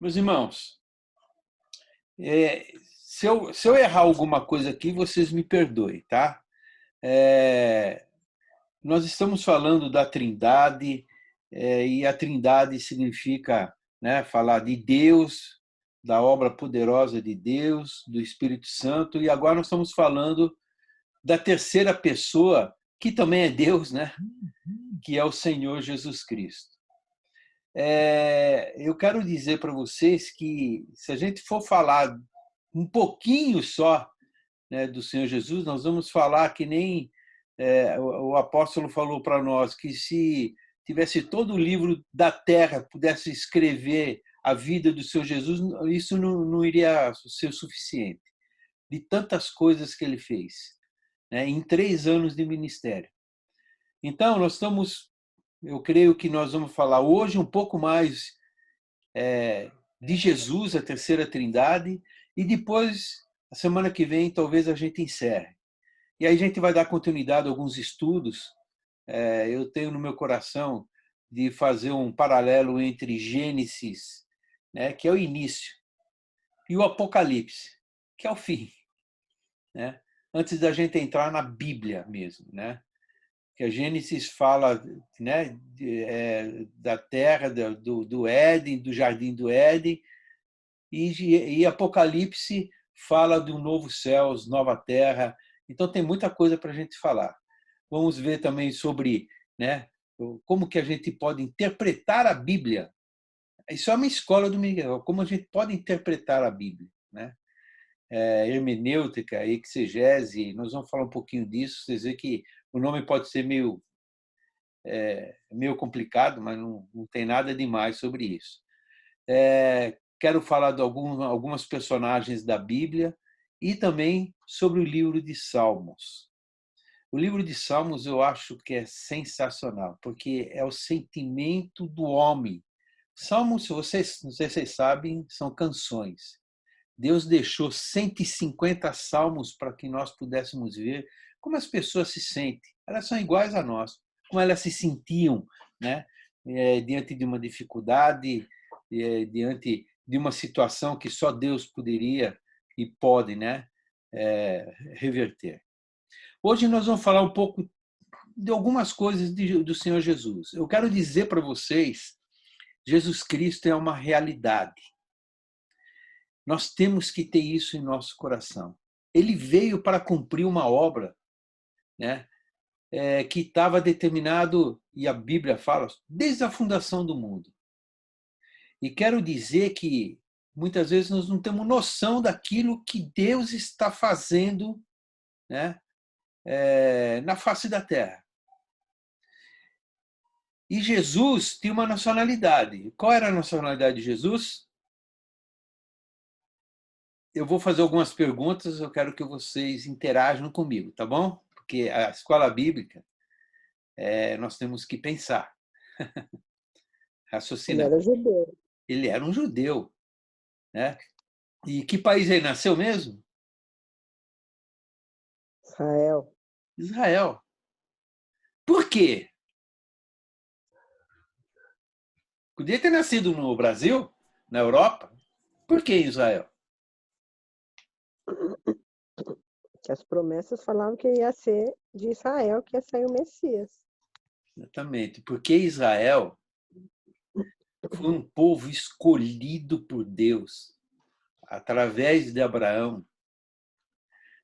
Meus irmãos, se eu errar alguma coisa aqui, vocês me perdoem, tá? É, nós estamos falando da Trindade, e a Trindade significa, né, falar de Deus, da obra poderosa de Deus, do Espírito Santo, e agora nós estamos falando da terceira pessoa, que também é Deus, né? Que é o Senhor Jesus Cristo. Eu quero dizer para vocês que, se a gente for falar um pouquinho só, né, do Senhor Jesus, nós vamos falar que nem o apóstolo falou para nós, que se tivesse todo o livro da terra, pudesse escrever a vida do Senhor Jesus, isso não iria ser suficiente, de tantas coisas que ele fez, né, em 3 anos de ministério. Então, eu creio que nós vamos falar hoje um pouco mais de Jesus, a terceira trindade, e depois, a semana que vem, talvez a gente encerre. E aí a gente vai dar continuidade a alguns estudos. Eu tenho no meu coração de fazer um paralelo entre Gênesis, né, que é o início, e o Apocalipse, que é o fim, né? Antes da gente entrar na Bíblia mesmo, né? Que a Gênesis fala, né, da terra, do Éden, do jardim do Éden, e Apocalipse fala de um novo céu, nova terra. Então tem muita coisa para a gente falar. Vamos ver também sobre, né, como que a gente pode interpretar a Bíblia. Isso é uma escola do Miguel, como a gente pode interpretar a Bíblia, né? Hermenêutica, exegese, nós vamos falar um pouquinho disso. Vocês veem que o nome pode ser meio complicado, mas não tem nada demais sobre isso. Quero falar de algumas personagens da Bíblia e também sobre o livro de Salmos. O livro de Salmos eu acho que é sensacional, porque é o sentimento do homem. Salmos, não sei se vocês sabem, são canções. Deus deixou 150 salmos para que nós pudéssemos ver como as pessoas se sentem. Elas são iguais a nós, como elas se sentiam, né? Diante de uma dificuldade, diante de uma situação que só Deus poderia e pode, né, reverter. Hoje nós vamos falar um pouco de algumas coisas do Senhor Jesus. Eu quero dizer para vocês, Jesus Cristo é uma realidade. Nós temos que ter isso em nosso coração. Ele veio para cumprir uma obra, né, que estava determinado, e a Bíblia fala, desde a fundação do mundo. E quero dizer que muitas vezes nós não temos noção daquilo que Deus está fazendo, né, na face da terra. E Jesus tinha uma nacionalidade. Qual era a nacionalidade de Jesus? Eu vou fazer algumas perguntas, eu quero que vocês interajam comigo, tá bom? Porque a escola bíblica, nós temos que pensar, Ele raciocinar. era judeu. Ele era um judeu, né? E que país ele nasceu mesmo? Israel. Israel. Por quê? Podia ter nascido no Brasil, na Europa. Por que Israel? Que as promessas falavam que ia ser de Israel que ia sair o Messias. Exatamente. Porque Israel foi um povo escolhido por Deus, através de Abraão,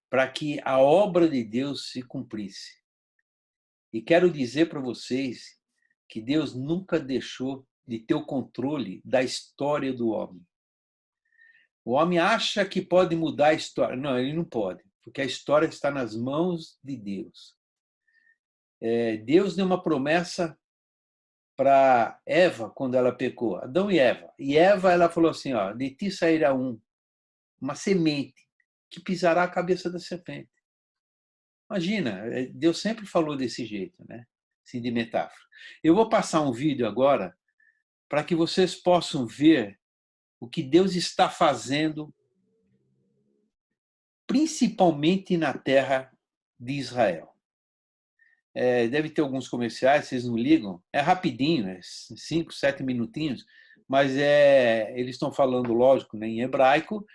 para que a obra de Deus se cumprisse. E quero dizer para vocês que Deus nunca deixou de ter o controle da história do homem. O homem acha que pode mudar a história. Não, ele não pode, porque a história está nas mãos de Deus. Deus deu uma promessa para Eva quando ela pecou, Adão e Eva. E Eva, ela falou assim, ó, de ti sairá uma semente que pisará a cabeça da serpente. Imagina, Deus sempre falou desse jeito, né? Assim, de metáfora. Eu vou passar um vídeo agora para que vocês possam ver o que Deus está fazendo, principalmente na terra de Israel. Deve ter alguns comerciais, vocês não ligam? É rapidinho, 5, 7 minutinhos, mas eles estão falando, lógico, né, em hebraico.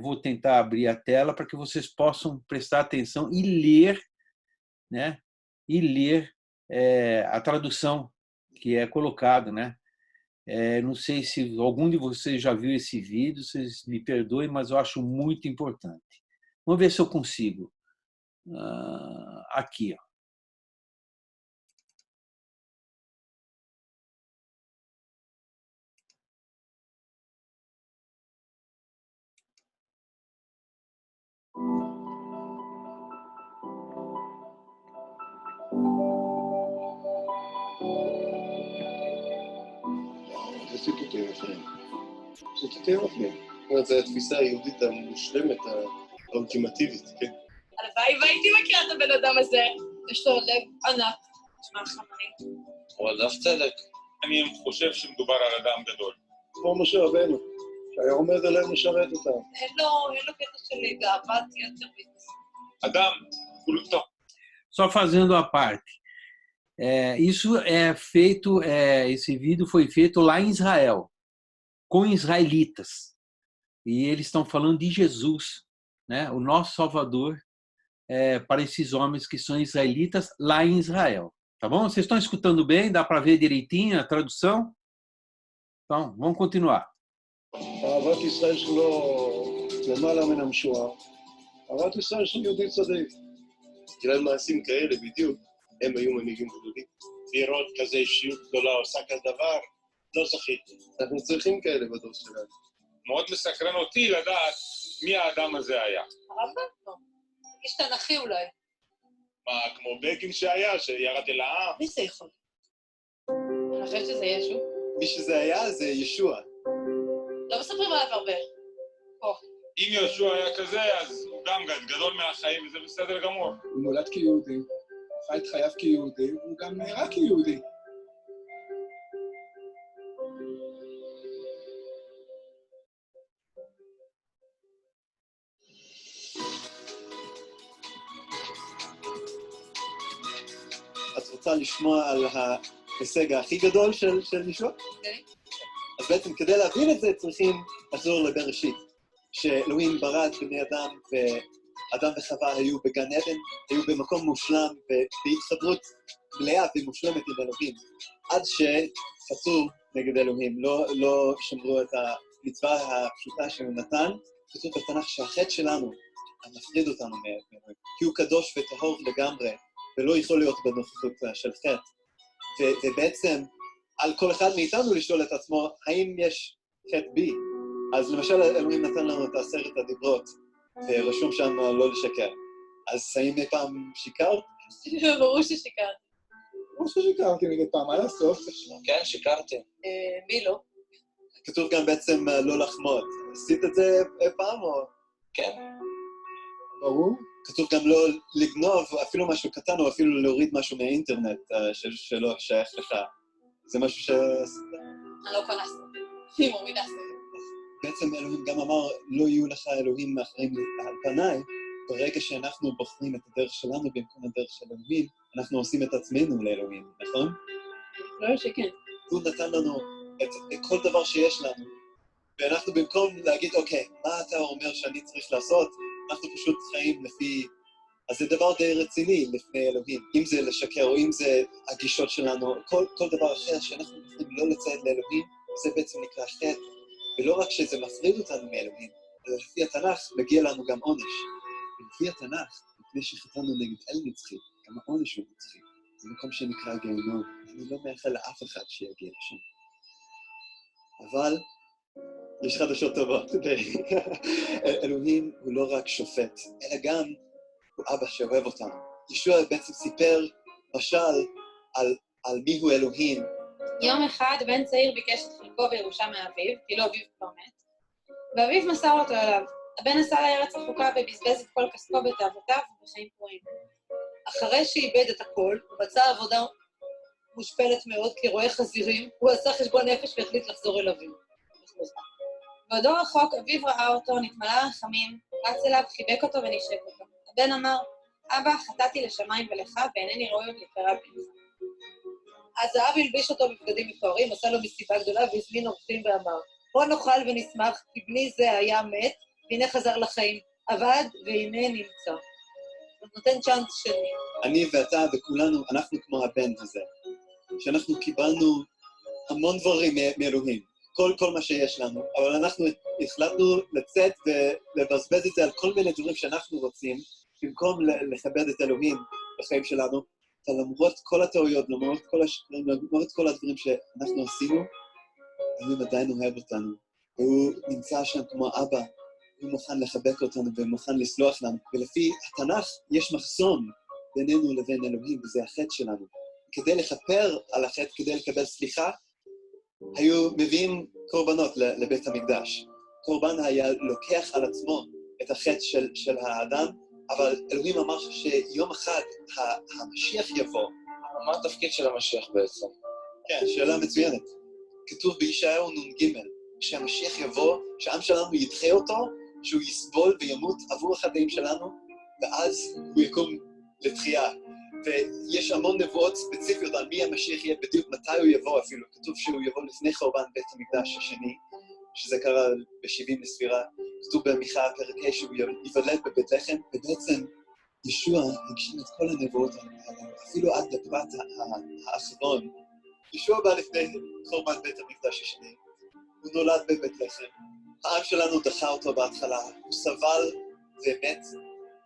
Vou tentar abrir a tela para que vocês possam prestar atenção e ler, né, e ler a tradução que é colocado, né? Não sei se algum de vocês já viu esse vídeo, vocês me perdoem, mas eu acho muito importante. Vamos ver se eu consigo. Aqui, ó. זה ציטוטים יפים. ציטוטים יפים. זאת אומרת, זו התפיסה היהודית המושלמת, האולטימטיבית, כן? הלוואי והייתי מכירה את הבן אדם הזה. יש לו לב ענק. תשמע חמני. הוא אדם צדק. אני חושב שמדובר על אדם גדול. כמו משה רבנו, שהיה עומד עליהם לשרת אותם. אין לו קטע של גאוות יתר והתנשאות. אדם, כולו. Só fazendo a parte. Isso é feito, esse vídeo foi feito lá em Israel, com israelitas. E eles estão falando de Jesus, né? O nosso Salvador, para esses homens que são israelitas lá em Israel. Tá bom? Vocês estão escutando bem? Dá para ver direitinho a tradução? Então, vamos continuar. אהבת ישראל שלו למעלה מן המשוער. אהבת ישראל של יהודי צדיק. בגלל מעשים כאלה בדיוק, הם היו מנהיגים גדולים. לראות כזה אישיות גדולה עושה כזה דבר, לא זכיתי. אנחנו צריכים כאלה בדור שלנו. מאוד מסקרן אותי לדעת מי האדם הזה היה. הרמב"ם? לא. איש תנ"כי אולי. מה, כמו בגין שהיה, שירד אל העם? מי זה יכול? אני חושבת שזה ישו. מי שזה היה זה ישוע. לא מספרים עליו הרבה. אם יהושע היה כזה, אז הוא גם גדול מהחיים, וזה בסדר גמור. הוא נולד כיהודי, חי את חייו כיהודי, והוא גם נראה כיהודי. את רוצה לשמוע על ההישג הכי גדול של ישוע? כן. אז בעצם כדי להבין את זה צריכים לחזור לבראשית, שאלוהים ברא את בני אדם, ואדם וחווה היו בגן עדן, היו במקום מושלם בהתחברות מלאה ומושלמת עם אלוהים, עד שחצו נגד אלוהים, לא שמרו את המצווה הפשוטה שהוא נתן. כתוב בתנ"ך שהחטא שלנו מפריד אותנו מאלוהים, כי הוא קדוש וטהור לגמרי, ולא יכול להיות בנוכחות של חטא. ובעצם על כל אחד מאיתנו לשאול את עצמו, האם יש חטא בי? אז למשל, אלוהים נתן לנו את 10 הדיברות, ורשום שם לא לשקר. אז האם אי פעם שיקרת? ברור ששיקרת. כמו ששיקרתי מדי פעם, מה לעשות? כן, שיקרתי. מי לא? כתוב גם בעצם לא לחמוד. עשית את זה אי פעם או? כן. ברור. כתוב גם לא לגנוב אפילו משהו קטן, או אפילו להוריד משהו מהאינטרנט שלא שייך לך. זה משהו שעשית? אני לא קונה סוף. היא מורידה סוף. בעצם אלוהים גם אמר, לא יהיו לך אלוהים מאחרים על פניי. ברגע שאנחנו בוחרים את הדרך שלנו במקום הדרך של אלוהים, אנחנו עושים את עצמנו לאלוהים, נכון? לא שכן. הוא נתן לנו את כל דבר שיש לנו, ואנחנו במקום להגיד, אוקיי, מה אתה אומר שאני צריך לעשות? אנחנו פשוט חיים לפי... אז זה דבר די רציני לפני אלוהים. אם זה לשקר, או אם זה הגישות שלנו, כל דבר אחר שאנחנו יכולים לא לציית לאלוהים, זה בעצם נקרא חטא. ולא רק שזה מפריד אותנו מאלוהים, אלא לפי התנ"ך מגיע לנו גם עונש. ולפי התנ"ך, לפני שחטאנו נגד אל נצחי, גם העונש הוא נצחי. זה מקום שנקרא גיהנום. אני לא מאחל לאף אחד שיגיע לשם. אבל יש חדשות טובות. אלוהים הוא לא רק שופט, אלא גם הוא אבא שאוהב אותנו. ישוע בעצם סיפר משל על מי הוא אלוהים. יום אחד בן צעיר ביקש את חלקו בירושה מאביו, כאילו אביו כבר מת, ואביו מסר אותו אליו. הבן נסע לארץ רחוקה ובזבז את כל כספו בתאוותיו ובחיים פרועים. אחרי שאיבד את הכל, הוא מצא עבודה מושפלת מאוד כרועה חזירים, הוא עשה חשבון נפש והחליט לחזור אל אביו. בעודו רחוק, אביו ראה אותו, נתמלא רחמים, רץ אליו, חיבק אותו ונשק אותו. הבן אמר, אבא, חטאתי לשמיים ולך, ואינני ראוי עוד להיקרא בנך. אז האב הלביש אותו בבגדים מפוארים, עשה לו מסיבה גדולה והזמין אורחים ואמר, בוא נאכל ונשמח, כי בני זה היה מת, והנה חזר לחיים, עבד והנה נמצא. הוא נותן צ'אנס שני. אני ואתה וכולנו, אנחנו כמו הבן הזה, שאנחנו קיבלנו המון דברים מאלוהים, כל מה שיש לנו, אבל אנחנו החלטנו לצאת ולבזבז את זה על כל מיני דברים שאנחנו רוצים, במקום לכבד את אלוהים בחיים שלנו, למרות כל הטעויות, למרות כל השקרים, למרות כל הדברים שאנחנו עשינו, אלוהים עדיין אוהב אותנו, והוא נמצא שם כמו אבא, הוא מוכן לחבק אותנו ומוכן לסלוח לנו, ולפי התנ"ך יש מחסום בינינו לבין אלוהים, וזה החטא שלנו. כדי לכפר על החטא, כדי לקבל סליחה, היו מביאים קורבנות לבית המקדש. קורבן היה לוקח על עצמו את החטא של האדם, אבל אלוהים אמר שיום אחד המשיח יבוא. מה התפקיד של המשיח בעצם? כן, שאלה מצוינת. כתוב בישעיהו נ"ג, שהמשיח יבוא, שהעם שלנו ידחה אותו, שהוא יסבול וימות עבור החטאים שלנו, ואז הוא יקום לתחייה. ויש המון נבואות ספציפיות על מי המשיח יהיה, בדיוק מתי הוא יבוא אפילו. כתוב שהוא יבוא לפני חורבן בית המקדש השני, שזה קרה ב-70 לספירה. כתוב במיכה פרק ה' שהוא ייוולד בבית לחם, ובעצם ישוע הגשים את כל הנבואות האלה, אפילו עד לפרט האחרון. ישוע בא לפני חורבן בית המקדש השני, הוא נולד בבית לחם, העם שלנו דחה אותו בהתחלה, הוא סבל ומת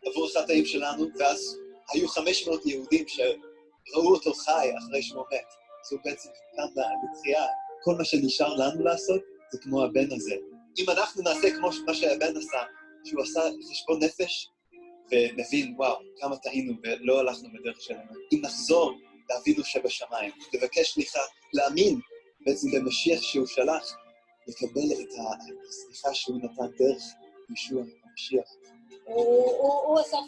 עבור החטאים שלנו, ואז היו 500 יהודים שראו אותו חי אחרי שהוא מת. אז הוא בעצם קם לתחייה. כל מה שנשאר לנו לעשות זה כמו הבן הזה. אם אנחנו נעשה כמו מה שהבן עשה, שהוא עשה חשבון נפש, ונבין, וואו, כמה טעינו ולא הלכנו בדרך שלנו. אם נחזור לאבינו שבשמיים, לבקש סליחה, להאמין בעצם במשיח שהוא שלח, לקבל את הסליחה שהוא נתן דרך ישוע המשיח. הוא אסף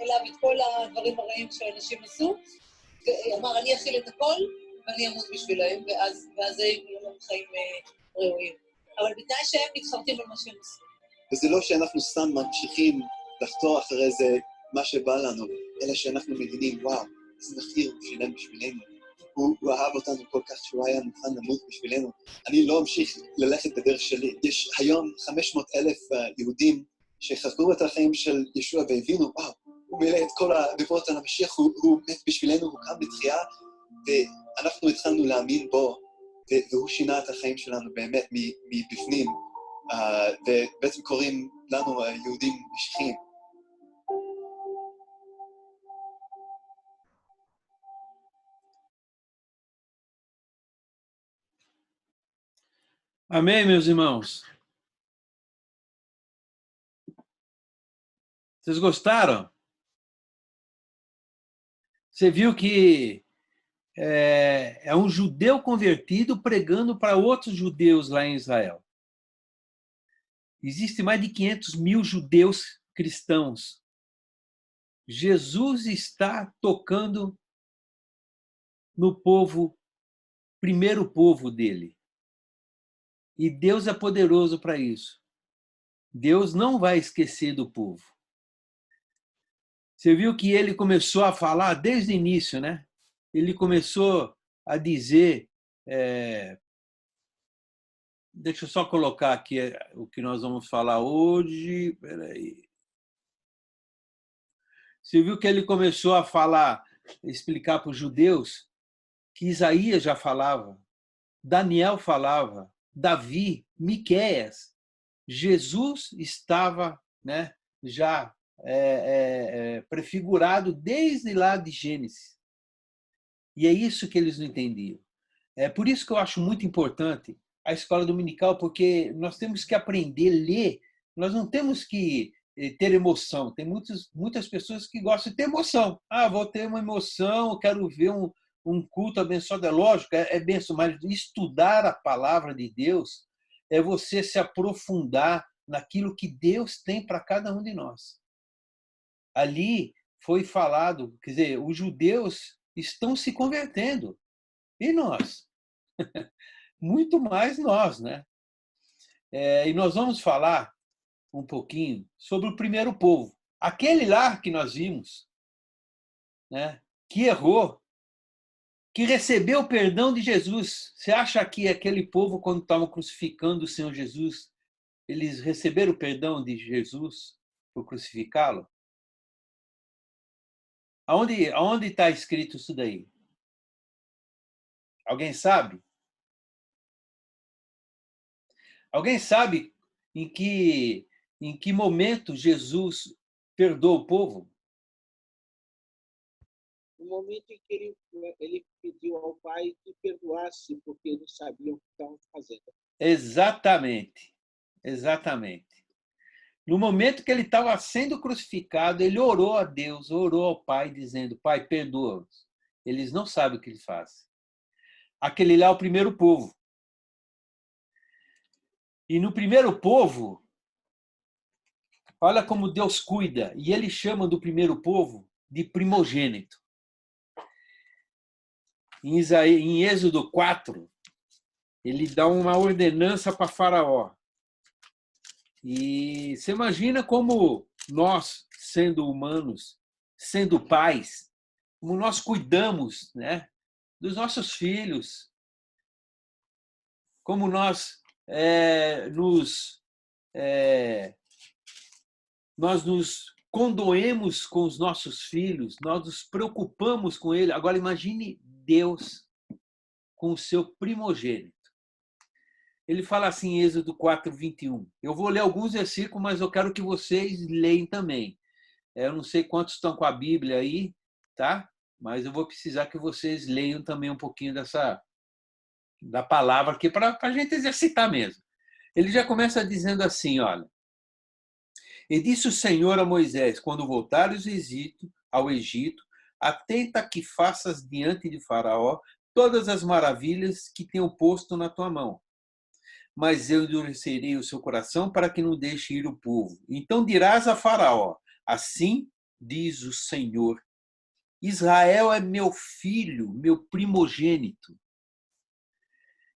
אליו את כל הדברים הרעים שאנשים עשו, ואמר, אני אכיל את הכל, ואני אמות בשבילהם, ואז זה יהיו לנו חיים ראויים. אבל בתנאי שהם מתחרטים על מה שהם עשו. וזה לא שאנחנו סתם ממשיכים לחתור אחרי זה מה שבא לנו, אלא שאנחנו מבינים, וואו, איזה מחיר הוא שילם בשבילנו. הוא אהב אותנו כל כך שהוא היה מוכן למות בשבילנו. אני לא אמשיך ללכת בדרך שלי. יש היום 500,000 יהודים שחקרו את החיים של ישוע והבינו, וואו, הוא מילא את כל הנבואות על המשיח, הוא מת בשבילנו, הוא קם לתחייה, ואנחנו התחלנו להאמין בו, והוא שינה את החיים שלנו באמת מבפנים, ובעצם קוראים לנו יהודים משיחיים. Amém, meus irmãos? Vocês gostaram? Você viu que é um judeu convertido pregando para outros judeus lá em Israel. Existem mais de 500 mil judeus cristãos. Jesus está tocando no povo, primeiro povo dele. E Deus é poderoso para isso. Deus não vai esquecer do povo. Você viu que ele começou a falar desde o início, né? Ele começou a dizer... Deixa eu só colocar aqui o que nós vamos falar hoje. Espera aí. Você viu que ele começou a falar, explicar para os judeus que Isaías já falava, Daniel falava, Davi, Miqueias, Jesus estava, né, já prefigurado desde lá de Gênesis. E é isso que eles não entendiam. É por isso que eu acho muito importante a escola dominical, porque nós temos que aprender a ler, nós não temos que ter emoção. Tem muitas pessoas que gostam de ter emoção. Ah, vou ter uma emoção, quero ver um culto abençoado. É lógico, é benção, mas estudar a palavra de Deus é você se aprofundar naquilo que Deus tem para cada um de nós. Ali foi falado, quer dizer, os judeus estão se convertendo. E nós? Muito mais nós, né? E nós vamos falar um pouquinho sobre o primeiro povo. Aquele lá que nós vimos, né, que errou, que recebeu o perdão de Jesus. Você acha que aquele povo, quando estavam crucificando o Senhor Jesus, eles receberam o perdão de Jesus por crucificá-lo? Aonde está escrito isso daí? Alguém sabe? Alguém sabe em que momento Jesus perdoou o povo? No momento em que ele pediu ao Pai que perdoasse, porque eles sabiam o que estavam fazendo. Exatamente. Exatamente. No momento que ele estava sendo crucificado, ele orou a Deus, orou ao Pai, dizendo: Pai, perdoa-os. Eles não sabem o que ele faz. Aquele lá é o primeiro povo. E no primeiro povo, olha como Deus cuida. E ele chama do primeiro povo de primogênito. Em Êxodo 4, ele dá uma ordenança para Faraó. E você imagina como nós, sendo humanos, sendo pais, como nós cuidamos, né, dos nossos filhos, como nós nos condoemos com os nossos filhos, nós nos preocupamos com ele. Agora imagine Deus com o seu primogênito. Ele fala assim em Êxodo 4, 21. Eu vou ler alguns versículos, mas eu quero que vocês leiam também. Eu não sei quantos estão com a Bíblia aí, tá? Mas eu vou precisar que vocês leiam também um pouquinho da palavra aqui para a gente exercitar mesmo. Ele já começa dizendo assim, olha. E disse o Senhor a Moisés, quando voltares ao Egito, atenta que faças diante de Faraó todas as maravilhas que tenho posto na tua mão. Mas eu endurecerei o seu coração para que não deixe ir o povo. Então dirás a Faraó, assim diz o Senhor, Israel é meu filho, meu primogênito.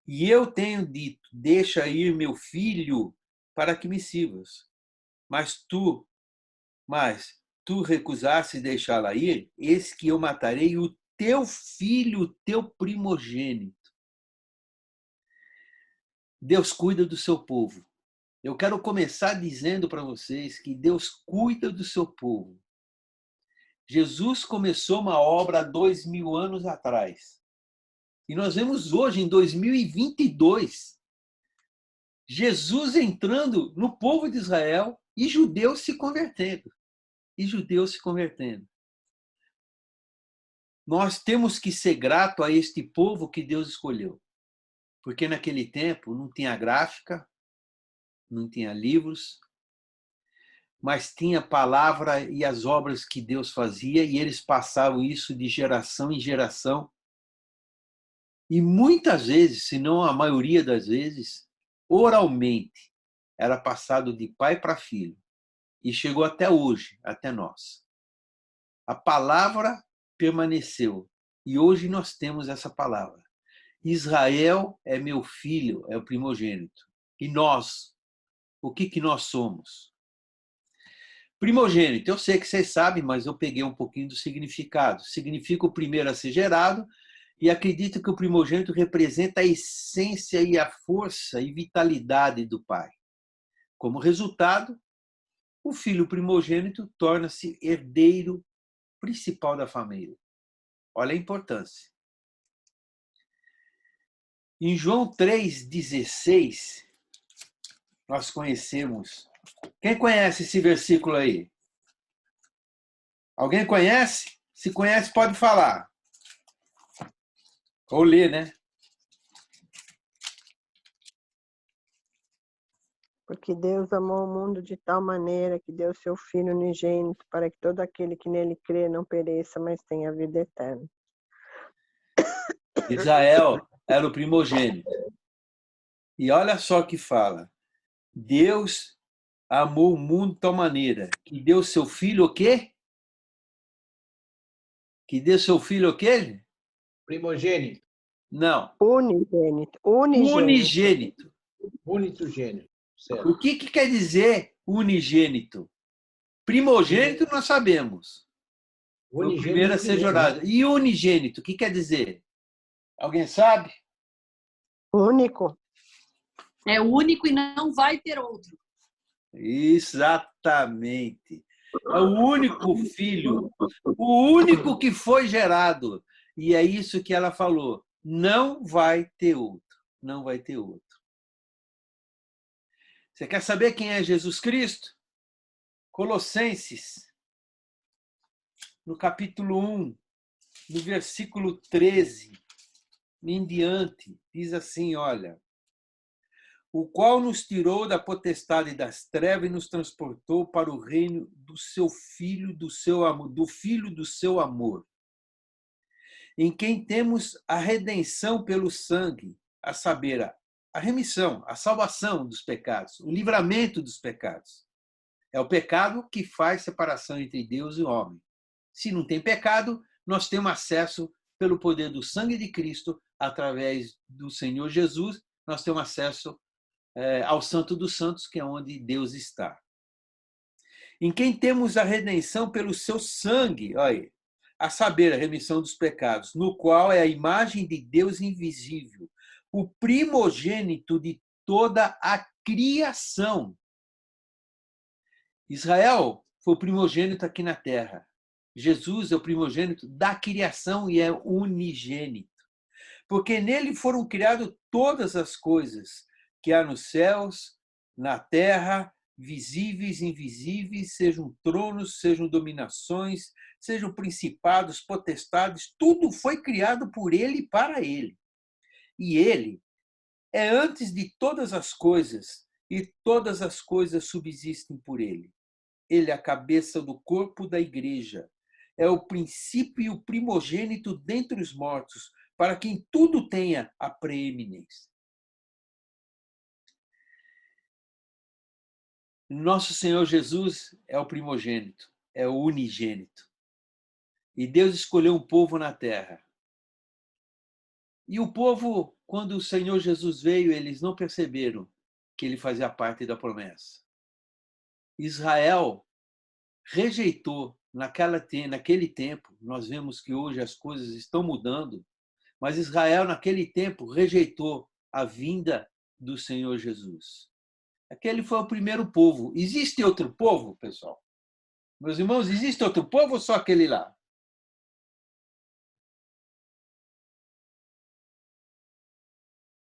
E eu tenho dito, deixa ir meu filho para que me sirvas. Mas tu recusaste deixá-la ir, eis que eu matarei o teu filho, o teu primogênito. Deus cuida do seu povo. Eu quero começar dizendo para vocês que Deus cuida do seu povo. Jesus começou uma obra há 2000 anos atrás. E nós vemos hoje, em 2022, Jesus entrando no povo de Israel e judeus se convertendo. Nós temos que ser gratos a este povo que Deus escolheu. Porque naquele tempo não tinha gráfica, não tinha livros, mas tinha palavra e as obras que Deus fazia, e eles passavam isso de geração em geração. E muitas vezes, se não a maioria das vezes, oralmente, era passado de pai para filho. E chegou até hoje, até nós. A palavra permaneceu. E hoje nós temos essa palavra. Israel é meu filho, é o primogênito. E nós, o que nós somos? Primogênito, eu sei que vocês sabem, mas eu peguei um pouquinho do significado. Significa o primeiro a ser gerado, e acredito que o primogênito representa a essência e a força e vitalidade do pai. Como resultado, o filho primogênito torna-se herdeiro principal da família. Olha a importância. Em João 3,16, nós conhecemos. Quem conhece esse versículo aí? Alguém conhece? Se conhece, pode falar. Ou ler, né? Porque Deus amou o mundo de tal maneira que deu seu Filho unigênito para que todo aquele que nele crê não pereça, mas tenha vida eterna. Israel era o primogênito. E olha só o que fala. Deus amou o mundo de tal maneira que deu seu filho o quê? Que deu seu filho o quê? Primogênito. Não. Unigênito. Unigênito. Unigênito. Certo. O que quer dizer unigênito? Primogênito nós sabemos. O primeiro a ser gerado. E unigênito, o que quer dizer? Alguém sabe? Único. É único e não vai ter outro. Exatamente. É o único filho, o único que foi gerado. E é isso que ela falou. Não vai ter outro. Não vai ter outro. Você quer saber quem é Jesus Cristo? Colossenses, no capítulo 1, no versículo 13 em diante, diz assim, olha, o qual nos tirou da potestade das trevas e nos transportou para o reino do seu Filho, do seu amor, do Filho do seu amor, em quem temos a redenção pelo sangue, a saber, a remissão, a salvação dos pecados, o livramento dos pecados. É o pecado que faz separação entre Deus e o homem. Se não tem pecado, nós temos acesso pelo poder do sangue de Cristo, através do Senhor Jesus, nós temos acesso ao Santo dos Santos, que é onde Deus está. Em quem temos a redenção pelo seu sangue, olha aí, a saber, a remissão dos pecados, no qual é a imagem de Deus invisível, o primogênito de toda a criação. Israel foi o primogênito aqui na terra. Jesus é o primogênito da criação e é unigênito. Porque nele foram criadas todas as coisas que há nos céus, na terra, visíveis e invisíveis, sejam tronos, sejam dominações, sejam principados, potestades, tudo foi criado por ele e para ele. E ele é antes de todas as coisas, e todas as coisas subsistem por ele. Ele é a cabeça do corpo da igreja. É o princípio e o primogênito dentre os mortos, para que em tudo tenha a preeminência. Nosso Senhor Jesus é o primogênito, é o unigênito. E Deus escolheu um povo na terra. E o povo, quando o Senhor Jesus veio, eles não perceberam que ele fazia parte da promessa. Israel rejeitou naquele tempo, nós vemos que hoje as coisas estão mudando, mas Israel naquele tempo rejeitou a vinda do Senhor Jesus. Aquele foi o primeiro povo. Existe outro povo, pessoal? Meus irmãos, existe outro povo ou só aquele lá?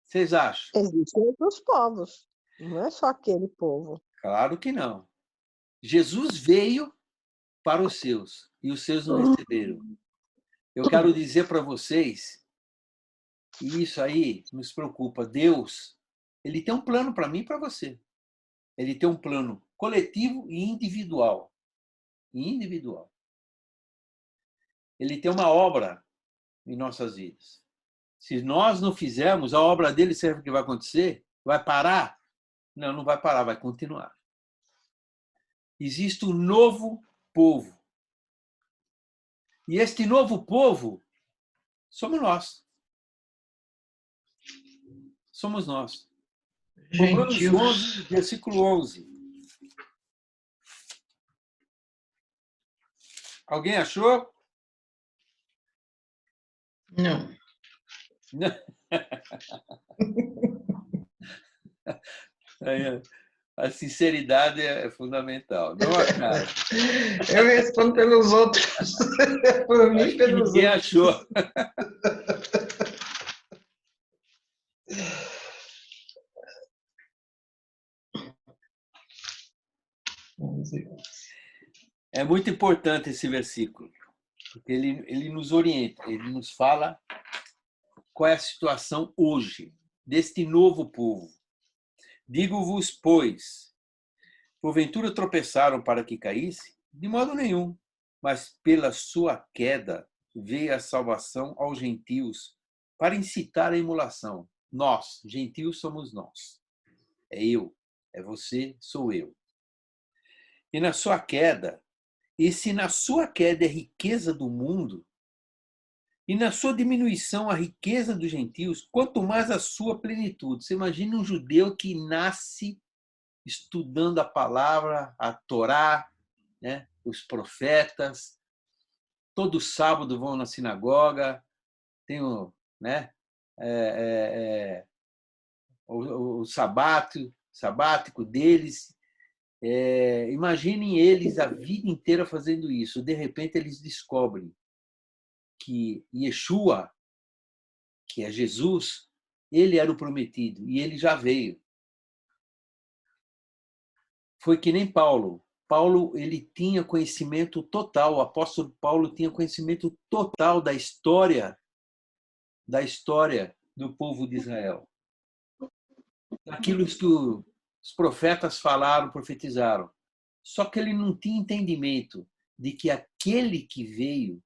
Vocês acham? Existem outros povos. Não é só aquele povo. Claro que não. Jesus veio para os seus e os seus não receberam. Eu quero dizer para vocês, e isso aí nos preocupa, Deus, ele tem um plano para mim e para você. Ele tem um plano coletivo e individual. Individual. Ele tem uma obra em nossas vidas. Se nós não fizermos, a obra dele, sabe o que vai acontecer? Vai parar? Não, não vai parar, vai continuar. Existe um novo povo. E este novo povo somos nós. Somos nós. Romanos 11, versículo 11. Alguém achou? Não. A sinceridade é fundamental. Não acharam? Eu respondo pelos outros. Por mim, pelos ninguém outros. Achou. É muito importante esse versículo, porque ele nos orienta, ele nos fala qual é a situação hoje deste novo povo. Digo-vos, pois, porventura tropeçaram para que caísse? De modo nenhum, mas pela sua queda veio a salvação aos gentios para incitar a emulação. Nós, gentios, somos nós. É eu, é você, sou eu. E na sua queda, e se na sua queda é riqueza do mundo, e na sua diminuição a riqueza dos gentios, quanto mais a sua plenitude. Você imagina um judeu que nasce estudando a palavra, a Torá, né? Os profetas, todo sábado vão na sinagoga, tem né? o sabático deles. Imaginem eles a vida inteira fazendo isso. De repente, eles descobrem que Yeshua, que é Jesus, ele era o prometido e ele já veio. Foi que nem Paulo. Paulo, ele tinha conhecimento total, o apóstolo Paulo tinha conhecimento total da história do povo de Israel. Aquilo que os profetas falaram, profetizaram. Só que ele não tinha entendimento de que aquele que veio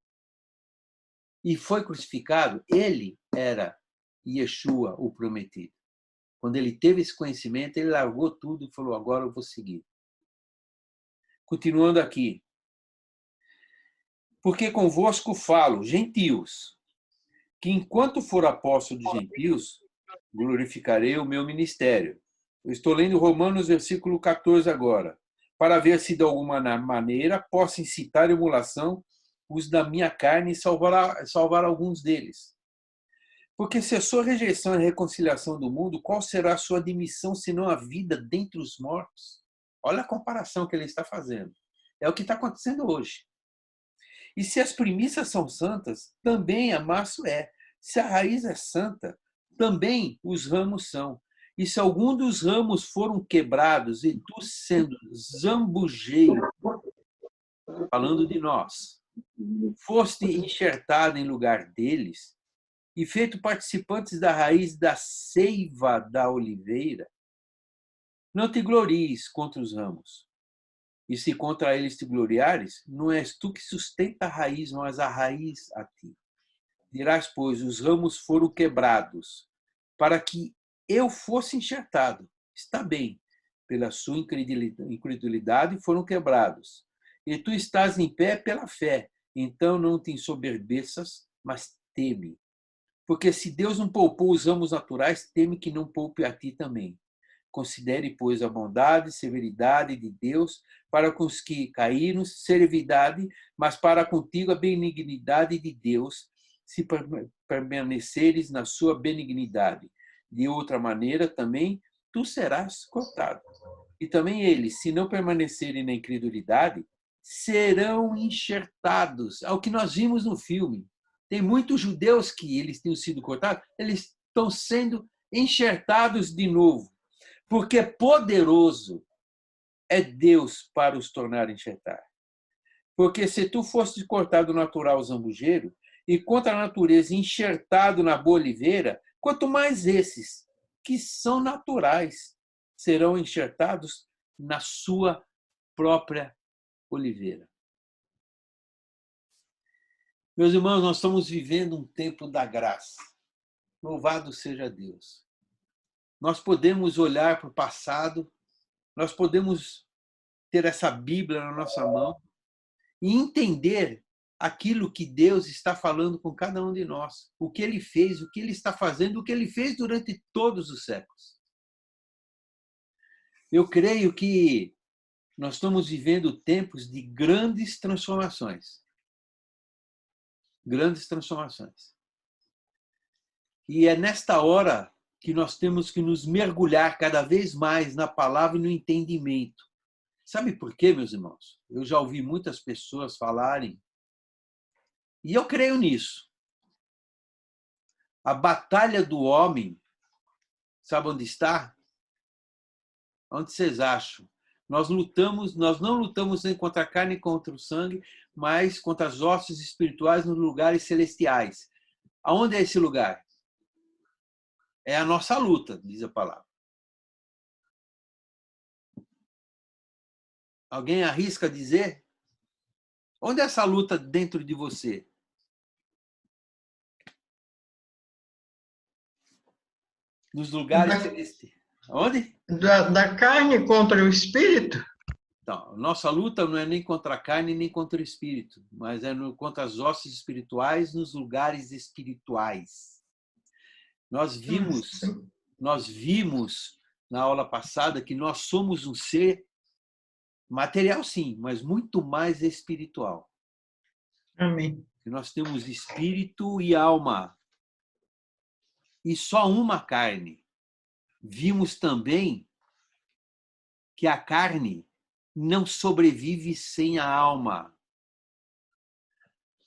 e foi crucificado, ele era Yeshua, o prometido. Quando ele teve esse conhecimento, ele largou tudo e falou, agora eu vou seguir. Continuando aqui. Porque convosco falo, gentios, que enquanto for apóstolo de gentios, glorificarei o meu ministério. Eu estou lendo Romanos, versículo 14 agora, para ver se de alguma maneira posso incitar emulação os da minha carne e salvar alguns deles. Porque se a sua rejeição é a reconciliação do mundo, qual será a sua admissão senão a vida dentre os mortos? Olha a comparação que ele está fazendo. É o que está acontecendo hoje. E se as primícias são santas, também a maço é. Se a raiz é santa, também os ramos são. E se algum dos ramos foram quebrados, e tu sendo zambujeiro, falando de nós, foste enxertado em lugar deles, e feito participantes da raiz da seiva da oliveira, não te glories contra os ramos. E se contra eles te gloriares, não és tu que sustenta a raiz, mas a raiz a ti. Dirás, pois, os ramos foram quebrados, para que eu fosse enxertado. Está bem, pela sua incredulidade foram quebrados. E tu estás em pé pela fé, então não te ensoberbeças, mas teme. Porque se Deus não poupou os ramos naturais, teme que não poupe a ti também. Considere, pois, a bondade e severidade de Deus para com os que caíram, severidade, mas para contigo a benignidade de Deus, se permaneceres na sua benignidade. De outra maneira, também, tu serás cortado. E também eles, se não permanecerem na incredulidade, serão enxertados. Ao que nós vimos no filme. Tem muitos judeus que eles tenham sido cortados, eles estão sendo enxertados de novo. Porque poderoso é Deus para os tornar a enxertar. Porque se tu foste cortado natural zambujeiro, e contra a natureza enxertado na boa oliveira, quanto mais esses, que são naturais, serão enxertados na sua própria oliveira. Meus irmãos, nós estamos vivendo um tempo da graça. Louvado seja Deus. Nós podemos olhar para o passado, nós podemos ter essa Bíblia na nossa mão e entender aquilo que Deus está falando com cada um de nós, o que Ele fez, o que Ele está fazendo, o que Ele fez durante todos os séculos. Eu creio que nós estamos vivendo tempos de grandes transformações. Grandes transformações. E é nesta hora que nós temos que nos mergulhar cada vez mais na palavra e no entendimento. Sabe por quê, meus irmãos? Eu já ouvi muitas pessoas falarem, e eu creio nisso. A batalha do homem, sabe onde está? Onde vocês acham? Nós não lutamos nem contra a carne e contra o sangue, mas contra as hostes espirituais nos lugares celestiais. Aonde é esse lugar? É a nossa luta, diz a palavra. Alguém arrisca dizer? Onde é essa luta dentro de você? Nos lugares celestiais. Onde? Da carne contra o espírito? Então, nossa luta não é nem contra a carne, nem contra o espírito, mas é contra as hostes espirituais nos lugares espirituais. Nós vimos na aula passada que nós somos um ser material, sim, mas muito mais espiritual. Amém. Nós temos espírito e alma. e só uma carne. Vimos também que a carne não sobrevive sem a alma,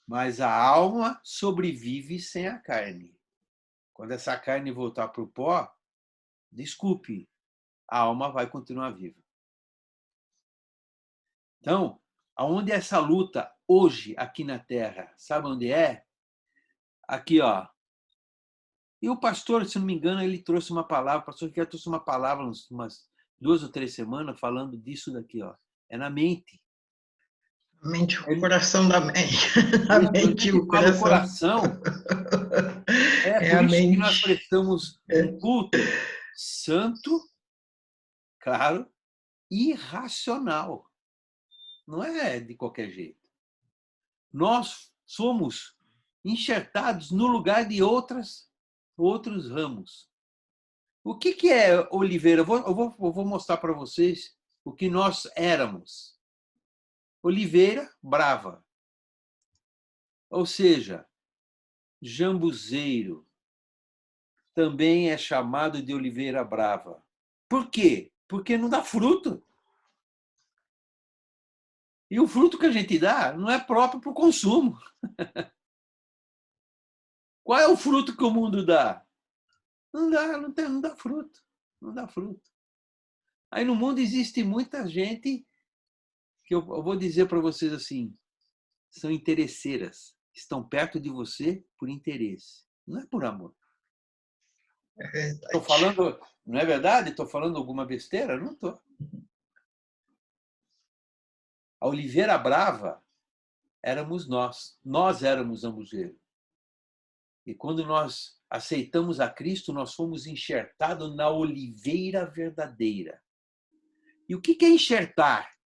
mas a alma sobrevive sem a carne. Quando essa carne voltar para o pó, desculpe, a alma vai continuar viva. Então, aonde é essa luta hoje aqui na Terra? Sabe onde é? Aqui, ó. E o pastor, se não me engano, ele trouxe uma palavra, o pastor Ricardo trouxe uma palavra umas 2 ou 3 semanas falando disso daqui, ó. É na mente. A mente, o coração da mente. A mente e o coração. coração. É por isso que nós prestamos um culto santo, claro, e racional. Não é de qualquer jeito. Nós somos enxertados no lugar de outros ramos. O que é oliveira? Eu vou mostrar para vocês o que nós éramos. Oliveira brava. Ou seja, jambuzeiro também é chamado de oliveira brava. Por quê? Porque não dá fruto. E o fruto que a gente dá não é próprio para o consumo. Qual é o fruto que o mundo dá? Não dá fruto. Não dá fruto. Aí no mundo existe muita gente que eu vou dizer para vocês assim, são interesseiras. Estão perto de você por interesse. Não é por amor. Estou falando, não é verdade? Estou falando alguma besteira? Não estou. A oliveira brava éramos nós. Nós éramos zambujeiro. E quando nós aceitamos a Cristo, nós fomos enxertados na oliveira verdadeira. E o que é enxertar?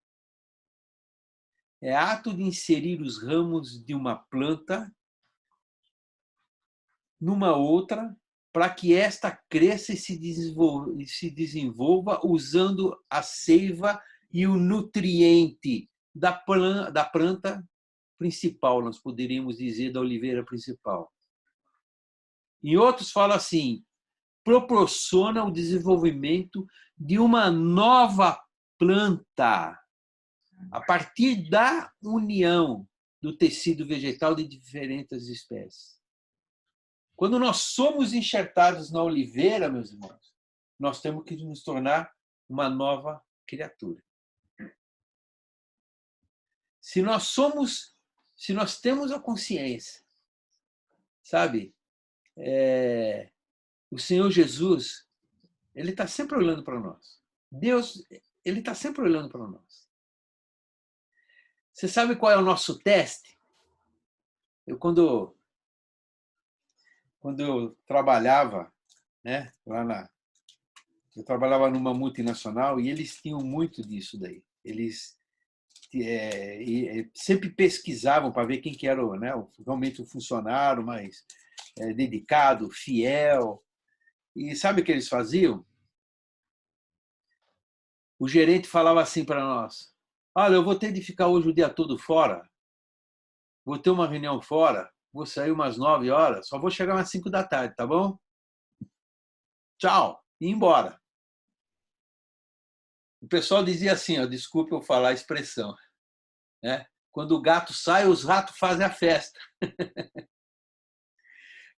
É ato de inserir os ramos de uma planta numa outra para que esta cresça e se desenvolva usando a seiva e o nutriente da planta principal, nós poderíamos dizer, da oliveira principal. Em outros fala assim, proporciona o desenvolvimento de uma nova planta a partir da união do tecido vegetal de diferentes espécies. Quando nós somos enxertados na oliveira, meus irmãos, nós temos que nos tornar uma nova criatura. Se nós temos a consciência, sabe, o Senhor Jesus, ele está sempre olhando para nós. Deus, ele está sempre olhando para nós. Você sabe qual é o nosso teste? Quando eu trabalhava, né, eu trabalhava numa multinacional e eles tinham muito disso daí. Eles sempre pesquisavam para ver quem que era realmente o funcionário mais dedicado, fiel. E sabe o que eles faziam? O gerente falava assim para nós, olha, eu vou ter de ficar hoje o dia todo fora, vou ter uma reunião fora, vou sair umas 9 horas, só vou chegar umas 5 da tarde, tá bom? Tchau, e ir embora. O pessoal dizia assim, ó, desculpe eu falar a expressão, né? Quando o gato sai, os ratos fazem a festa.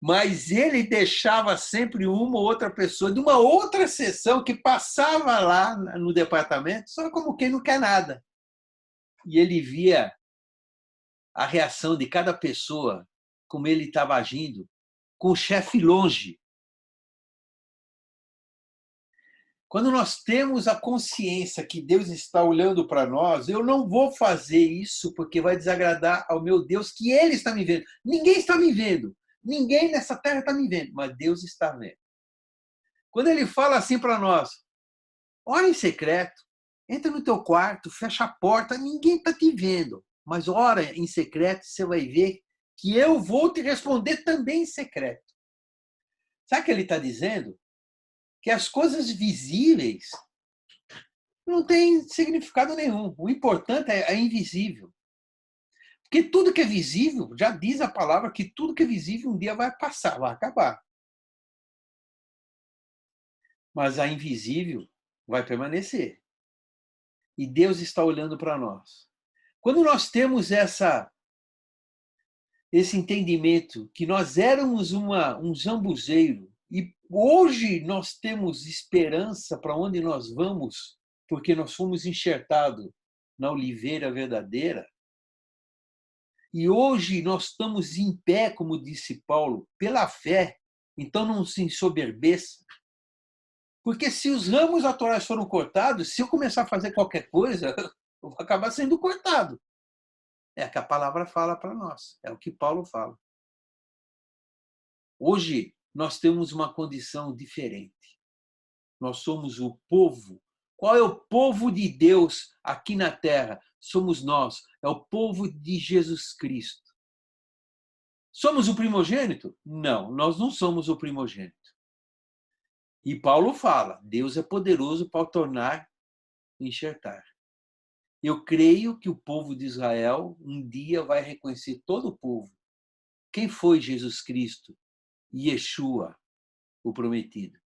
Mas ele deixava sempre uma ou outra pessoa de uma outra seção que passava lá no departamento, só como quem não quer nada. E ele via a reação de cada pessoa, como ele estava agindo, com o chefe longe. Quando nós temos a consciência que Deus está olhando para nós, eu não vou fazer isso porque vai desagradar ao meu Deus, que Ele está me vendo. Ninguém está me vendo. Ninguém nessa terra está me vendo, mas Deus está vendo. Quando Ele fala assim para nós, ora em secreto, entra no teu quarto, fecha a porta, ninguém está te vendo, mas ora em secreto, você vai ver que eu vou te responder também em secreto. Sabe o que Ele está dizendo? Que as coisas visíveis não têm significado nenhum. O importante é invisível. Porque tudo que é visível, já diz a palavra que tudo que é visível um dia vai passar, vai acabar. Mas a invisível vai permanecer. E Deus está olhando para nós. Quando nós temos esse entendimento que nós éramos um jambuzeiro e hoje nós temos esperança para onde nós vamos, porque nós fomos enxertados na oliveira verdadeira, e hoje nós estamos em pé, como disse Paulo, pela fé, então não se ensoberbeça. Porque se os ramos atuais foram cortados, se eu começar a fazer qualquer coisa, eu vou acabar sendo cortado. É o que a palavra fala para nós, é o que Paulo fala. Hoje, nós temos uma condição diferente. Nós somos o povo. Qual é o povo de Deus aqui na terra? Somos nós. É o povo de Jesus Cristo. Somos o primogênito? Não, nós não somos o primogênito. E Paulo fala, Deus é poderoso para tornar e enxertar. Eu creio que o povo de Israel um dia vai reconhecer todo o povo. Quem foi Jesus Cristo? Yeshua, o prometido.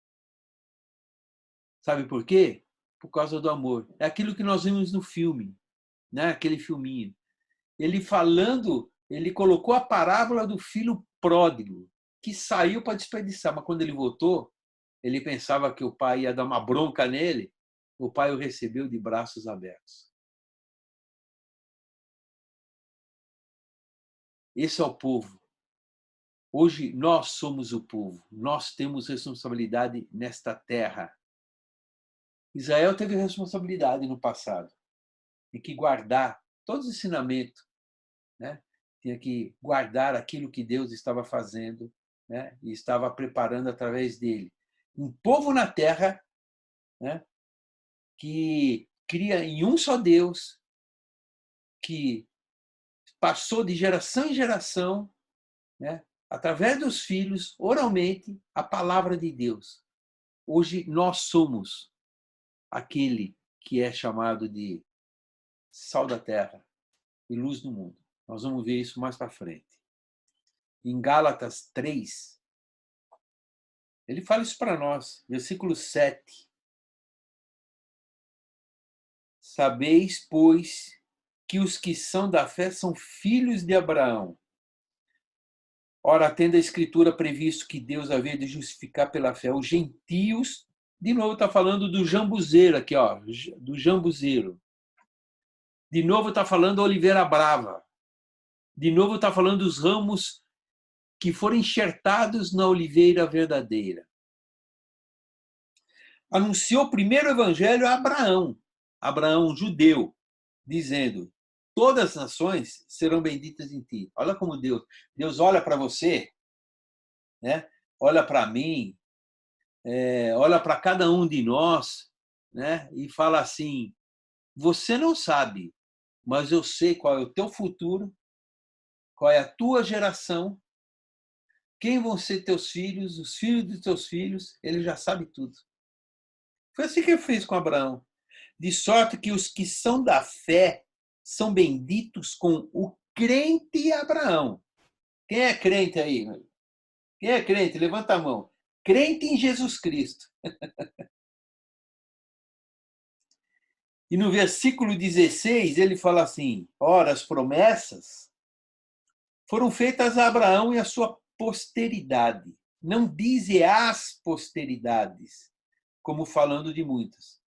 Sabe por quê? Por causa do amor. É aquilo que nós vimos no filme, né? Aquele filminho. Ele falando, ele colocou a parábola do filho pródigo, que saiu para desperdiçar, mas quando ele voltou, ele pensava que o pai ia dar uma bronca nele, o pai o recebeu de braços abertos. Esse é o povo. Hoje nós somos o povo, nós temos responsabilidade nesta terra. Israel teve responsabilidade no passado, tem que guardar todos os ensinamentos, né? Tinha que guardar aquilo que Deus estava fazendo, né? E estava preparando através dele. Um povo na terra, né? Que cria em um só Deus, que passou de geração em geração, né? Através dos filhos, oralmente, a palavra de Deus. Hoje nós somos aquele que é chamado de sal da terra e luz do mundo. Nós vamos ver isso mais para frente. Em Gálatas 3, ele fala isso para nós, versículo 7. Sabeis, pois, que os que são da fé são filhos de Abraão. Ora, tendo a Escritura previsto que Deus havia de justificar pela fé os gentios, de novo está falando do jambuzeiro aqui, ó, do jambuzeiro. De novo está falando da oliveira brava. De novo está falando dos ramos que foram enxertados na oliveira verdadeira. Anunciou o primeiro evangelho a Abraão, Abraão judeu, dizendo: todas as nações serão benditas em ti. Olha como Deus olha para você, né? Olha para mim, olha para cada um de nós, né? E fala assim: você não sabe, mas eu sei qual é o teu futuro, qual é a tua geração, quem vão ser teus filhos, os filhos dos teus filhos, ele já sabe tudo. Foi assim que ele fez com Abraão. De sorte que os que são da fé são benditos com o crente Abraão. Quem é crente aí? Quem é crente? Levanta a mão. Crente em Jesus Cristo. E no versículo 16 ele fala assim: ora, as promessas foram feitas a Abraão e a sua posteridade. Não diz as posteridades, como falando de muitas,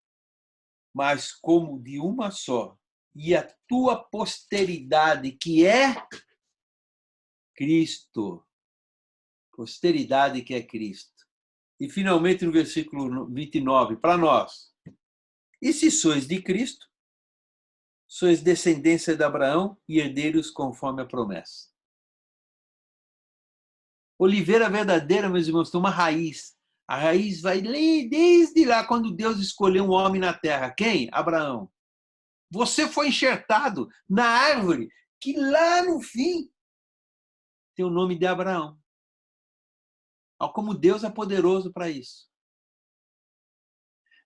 mas como de uma só. E a tua posteridade, que é Cristo. Posteridade que é Cristo. E finalmente no versículo 29, para nós. E se sois de Cristo, sois descendência de Abraão e herdeiros conforme a promessa. Oliveira verdadeira, meus irmãos, tem uma raiz. A raiz vai desde lá, quando Deus escolheu um homem na terra. Quem? Abraão. Você foi enxertado na árvore que lá no fim tem o nome de Abraão. Olha como Deus é poderoso para isso.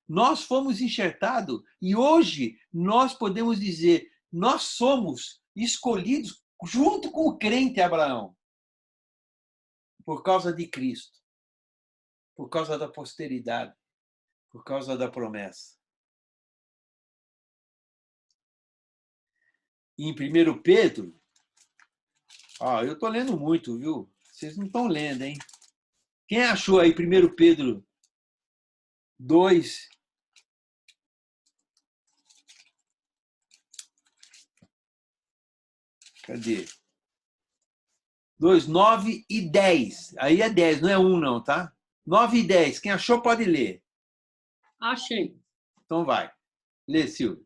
Nós fomos enxertados e hoje nós podemos dizer, nós somos escolhidos junto com o crente Abraão. Por causa de Cristo. Por causa da posteridade. por causa da promessa. E em 1 Pedro, eu estou lendo muito, viu? Vocês não estão lendo, hein? Quem achou aí 1 Pedro 2? Cadê? 2, 9 e 10. Aí é 10, não é 1 não, tá? 9 e 10. Quem achou pode ler. Achei. Então vai. Lê, Silvio.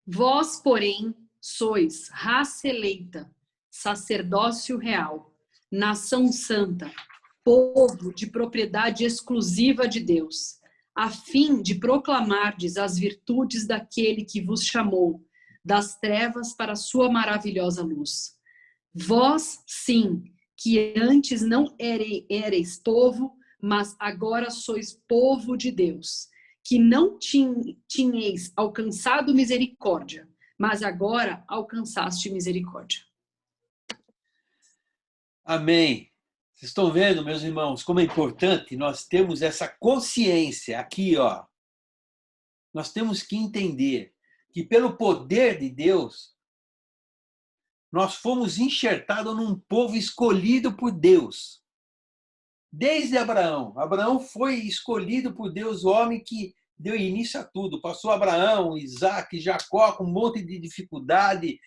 Vós, porém, sois raça eleita, sacerdócio real, nação santa, povo de propriedade exclusiva de Deus, a fim de proclamardes as virtudes daquele que vos chamou das trevas para a sua maravilhosa luz. Vós, sim, que antes não éreis povo, mas agora sois povo de Deus, que não tinheis alcançado misericórdia, mas agora alcançaste misericórdia. Amém. Vocês estão vendo, meus irmãos, como é importante nós termos essa consciência aqui, ó. Nós temos que entender que pelo poder de Deus, nós fomos enxertados num povo escolhido por Deus. Desde Abraão. Abraão foi escolhido por Deus, o homem que deu início a tudo. Passou Abraão, Isaac, Jacó, com um monte de dificuldade.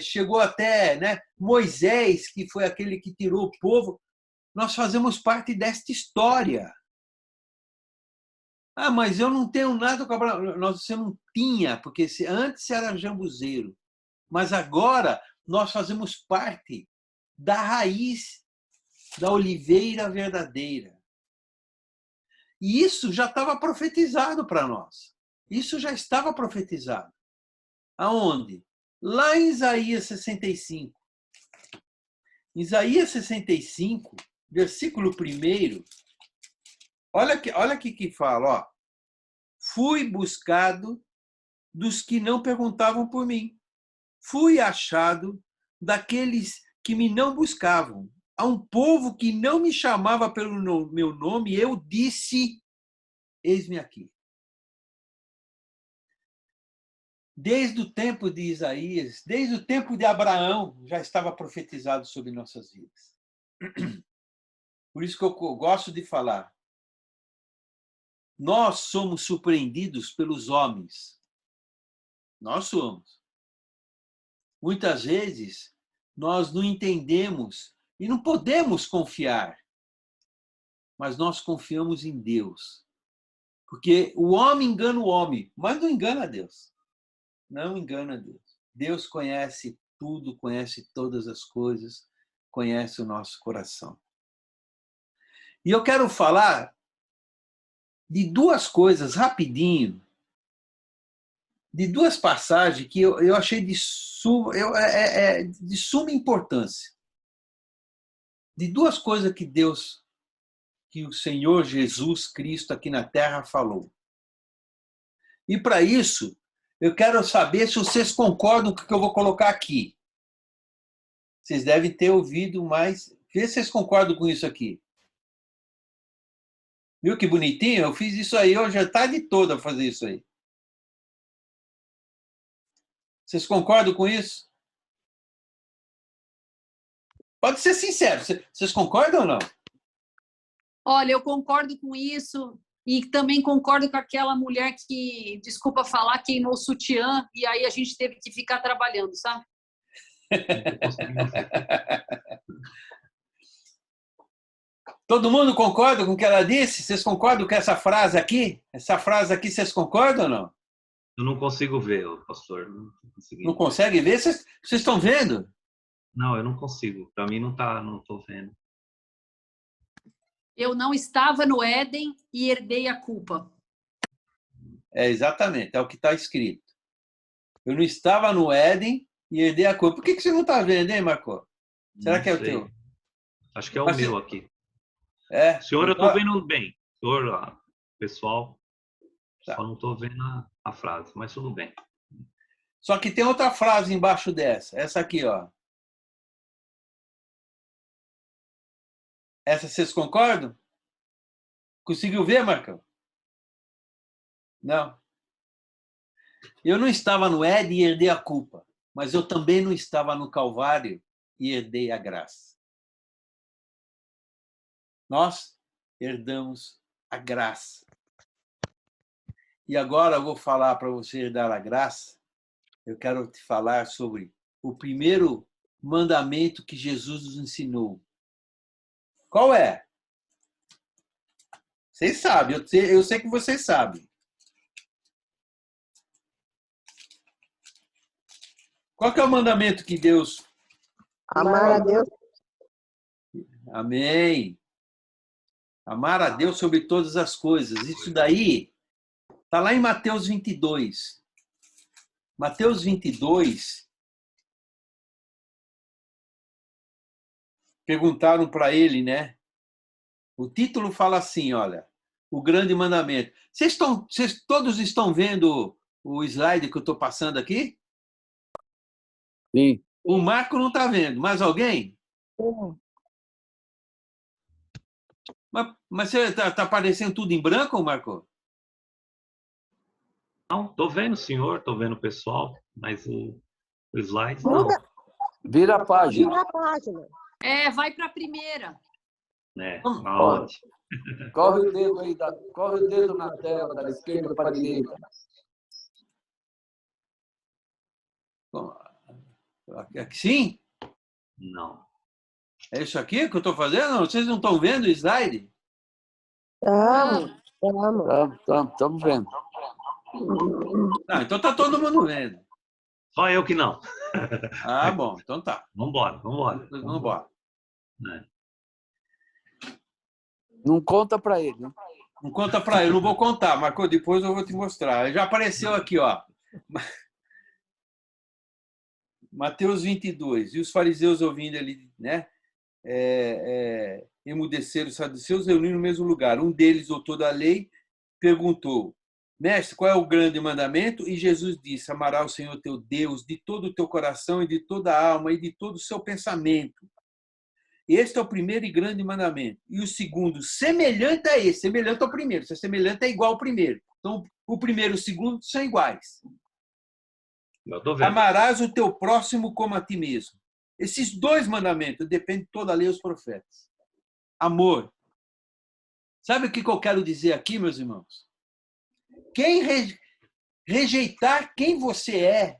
Chegou até, né, Moisés, que foi aquele que tirou o povo. Nós fazemos parte desta história. Mas eu não tenho nada com Abraão. Você não tinha, porque antes era jambuzeiro. Mas agora nós fazemos parte da raiz da oliveira verdadeira. E isso já estava profetizado para nós. Isso já estava profetizado. Aonde? Lá em Isaías 65. Isaías 65, versículo 1. Olha aqui que fala, ó. Fui buscado dos que não perguntavam por mim. Fui achado daqueles que me não buscavam. A um povo que não me chamava pelo meu nome, eu disse, eis-me aqui. Desde o tempo de Isaías, desde o tempo de Abraão, já estava profetizado sobre nossas vidas. Por isso que eu gosto de falar. Nós somos surpreendidos pelos homens. Nós somos. Muitas vezes, nós não entendemos e não podemos confiar. Mas nós confiamos em Deus. Porque o homem engana o homem, mas não engana a Deus. Não engana a Deus. Deus conhece tudo, conhece todas as coisas, conhece o nosso coração. E eu quero falar de duas coisas, rapidinho, de duas passagens que eu achei de suma importância. De duas coisas que o Senhor Jesus Cristo aqui na Terra falou. E para isso, eu quero saber se vocês concordam com o que eu vou colocar aqui. Vocês devem ter ouvido, mas vê se vocês concordam com isso aqui. Viu que bonitinho? Eu fiz isso aí hoje a tarde toda para fazer isso aí. Vocês concordam com isso? Pode ser sincero. Vocês concordam ou não? Olha, eu concordo com isso e também concordo com aquela mulher que, desculpa falar, queimou o sutiã e aí a gente teve que ficar trabalhando, sabe? Todo mundo concorda com o que ela disse? Vocês concordam com essa frase aqui? Essa frase aqui, vocês concordam ou não? Eu não consigo ver, pastor. Não consegue ver? Vocês estão vendo? Não, eu não consigo. Para mim não estou vendo. Eu não estava no Éden e herdei a culpa. Exatamente, é o que está escrito. Eu não estava no Éden e herdei a culpa. Por que você não está vendo, hein, Marco? Será Não que é sei. o teu? Acho que é o meu aqui. É? Senhor, eu estou vendo bem. Senhor, pessoal, Tá. só não estou vendo a frase, mas tudo bem. Só que tem outra frase embaixo dessa. Essa aqui, ó. Essa vocês concordam? Conseguiu ver, Marcão? Não. Eu não estava no Éden e herdei a culpa, mas eu também não estava no Calvário e herdei a graça. Nós herdamos a graça. E agora eu vou falar para você herdar a graça. Eu quero te falar sobre o primeiro mandamento que Jesus nos ensinou. Qual é? Vocês sabem, eu sei que vocês sabem. Qual que é o mandamento que Deus... Amar a Deus. Amém. Amar a Deus sobre todas as coisas. Isso daí está lá em Mateus 22. Mateus 22, perguntaram para ele, né? O título fala assim, olha, o grande mandamento. Vocês todos estão vendo o slide que eu estou passando aqui? Sim. O Marco não está vendo. Mais alguém? Mas você está aparecendo tudo em branco, Marco? Não, estou vendo o senhor, estou vendo o pessoal, mas o slide não. Vira a página. Vira a página. Vai para a primeira. Ótimo. Corre o dedo aí, corre o dedo na tela, da esquerda para a direita. Sim? Não. É isso aqui que eu estou fazendo? Vocês não estão vendo o slide? Estamos vendo. Então está todo mundo vendo. Só eu que não. Ah, bom, então tá. Vamos embora. Não conta para ele, né? Não conta para ele, não vou contar, Marco, depois eu vou te mostrar. Já apareceu aqui, ó. Mateus 22. E os fariseus ouvindo ele, né? Emudeceram os saduceus, reuniram no mesmo lugar. Um deles, doutor da lei, perguntou: Mestre, qual é o grande mandamento? E Jesus disse: amarás o Senhor teu Deus de todo o teu coração e de toda a alma e de todo o seu pensamento. Este é o primeiro e grande mandamento. E o segundo, semelhante a esse, semelhante ao primeiro. Se é semelhante, é igual ao primeiro. Então, o primeiro e o segundo são iguais. Eu tô vendo. Amarás o teu próximo como a ti mesmo. Esses dois mandamentos dependem de toda a lei e os profetas. Amor. Sabe o que eu quero dizer aqui, meus irmãos? Quem rejeitar quem você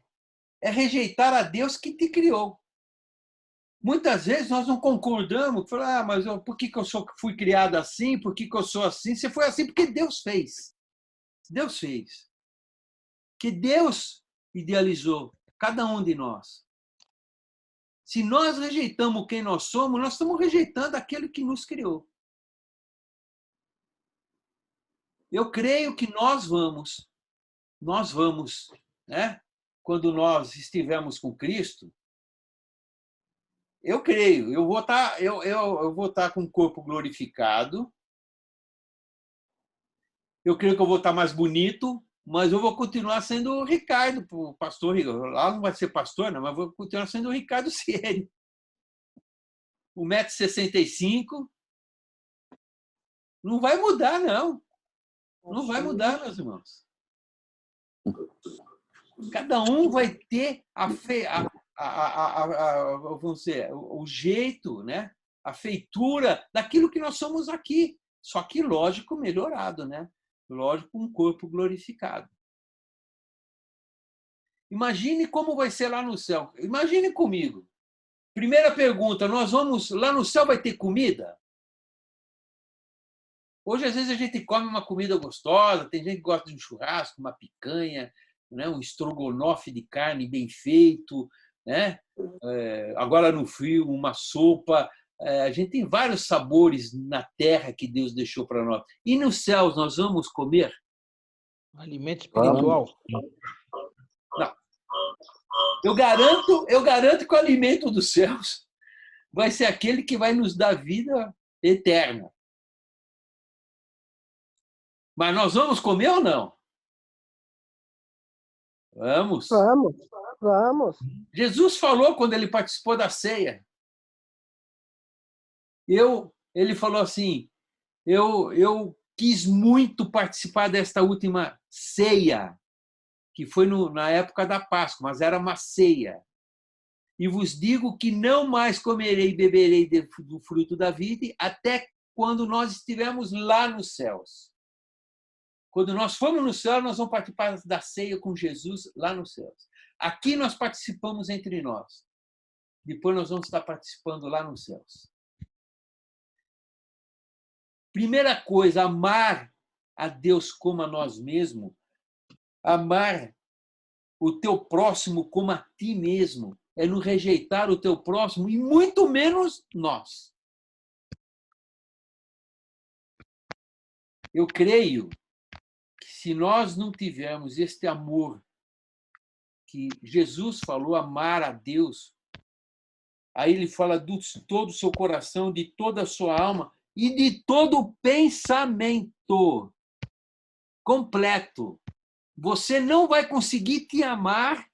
é rejeitar a Deus que te criou. Muitas vezes nós não concordamos, falamos, mas por que eu fui criado assim? Por que eu sou assim? Você foi assim porque Deus fez. Deus fez. Que Deus idealizou cada um de nós. Se nós rejeitamos quem nós somos, nós estamos rejeitando aquele que nos criou. Eu creio que nós vamos, né? Quando nós estivermos com Cristo, eu creio, eu vou estar com o corpo glorificado, eu creio que eu vou estar mais bonito, mas eu vou continuar sendo o Ricardo, o pastor Ricardo. Lá não vai ser pastor, não, mas vou continuar sendo o Ricardo Sieri. 1,65 m. Não vai mudar, não. Não vai mudar, meus irmãos. Cada um vai ter vamos dizer, o jeito, né? A feitura daquilo que nós somos aqui. Só que, lógico, melhorado, né? Lógico, um corpo glorificado. Imagine como vai ser lá no céu. Imagine comigo. Primeira pergunta, nós vamos... Lá no céu vai ter comida? Hoje, às vezes, a gente come uma comida gostosa, tem gente que gosta de um churrasco, uma picanha, né? Um estrogonofe de carne bem feito, né? Agora, no frio, uma sopa. A gente tem vários sabores na terra que Deus deixou para nós. E nos céus nós vamos comer? Alimento espiritual. Não. Eu garanto que o alimento dos céus vai ser aquele que vai nos dar vida eterna. Mas nós vamos comer ou não? Vamos. Vamos. Jesus falou quando ele participou da ceia. Ele falou assim, eu quis muito participar desta última ceia, que foi na época da Páscoa, mas era uma ceia. E vos digo que não mais comerei e beberei do fruto da vide até quando nós estivermos lá nos céus. Quando nós formos no céu, nós vamos participar da ceia com Jesus lá nos céus. Aqui nós participamos entre nós. Depois nós vamos estar participando lá nos céus. Primeira coisa, amar a Deus como a nós mesmos, amar o teu próximo como a ti mesmo, é não rejeitar o teu próximo e muito menos nós. Eu creio que se nós não tivermos este amor que Jesus falou, amar a Deus, aí ele fala de todo o seu coração, de toda a sua alma e de todo o pensamento completo. Você não vai conseguir te amar,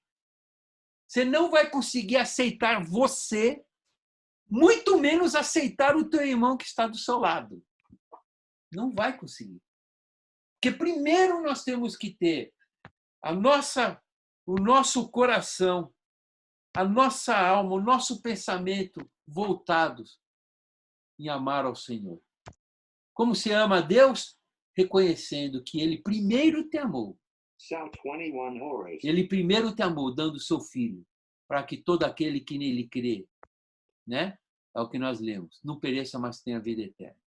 você não vai conseguir aceitar você, muito menos aceitar o teu irmão que está do seu lado. Não vai conseguir. Porque primeiro nós temos que ter o nosso coração, a nossa alma, o nosso pensamento voltados em amar ao Senhor. Como se ama a Deus? Reconhecendo que Ele primeiro te amou. Ele primeiro te amou, dando o seu Filho, para que todo aquele que nele crê, né? É o que nós lemos, não pereça, mas tenha vida eterna.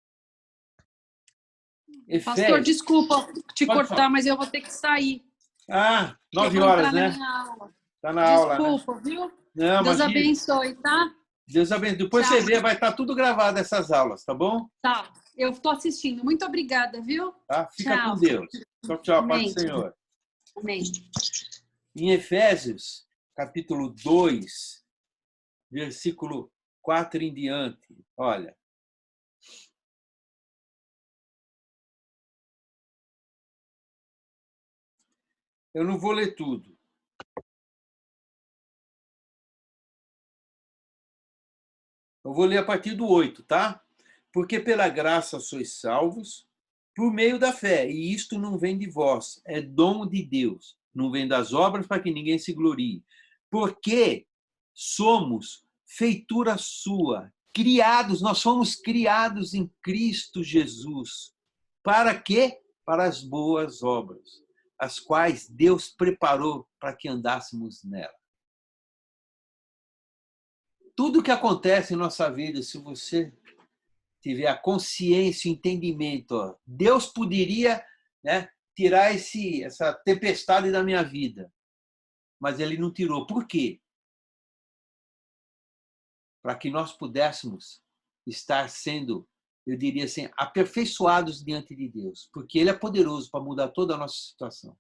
Pastor, desculpa te cortar, falar. mas eu vou ter que sair. 9 horas, né? Está na aula. Desculpa, né? Viu? Não, Deus imagina. abençoe, tá? Deus abençoe. Depois Tchau. você vê, vai estar tudo gravado essas aulas, tá bom? Tá, eu estou assistindo. Muito obrigada, viu? Tá? Fica Tchau. com Deus. Tchau, tchau. Paz do Amém. Senhor. Amém. Em Efésios, capítulo 2, versículo 4 em diante, olha. Eu não vou ler tudo. Eu vou ler a partir do 8, tá? Porque pela graça sois salvos, por meio da fé, e isto não vem de vós, é dom de Deus. Não vem das obras para que ninguém se glorie. Porque somos feitura sua, criados, nós fomos criados em Cristo Jesus. Para quê? Para as boas obras, as quais Deus preparou para que andássemos nela. Tudo que acontece em nossa vida, se você tiver a consciência e o entendimento, ó, Deus poderia, né, tirar essa tempestade da minha vida, mas Ele não tirou. Por quê? Para que nós pudéssemos estar sendo, eu diria assim, aperfeiçoados diante de Deus, porque Ele é poderoso para mudar toda a nossa situação.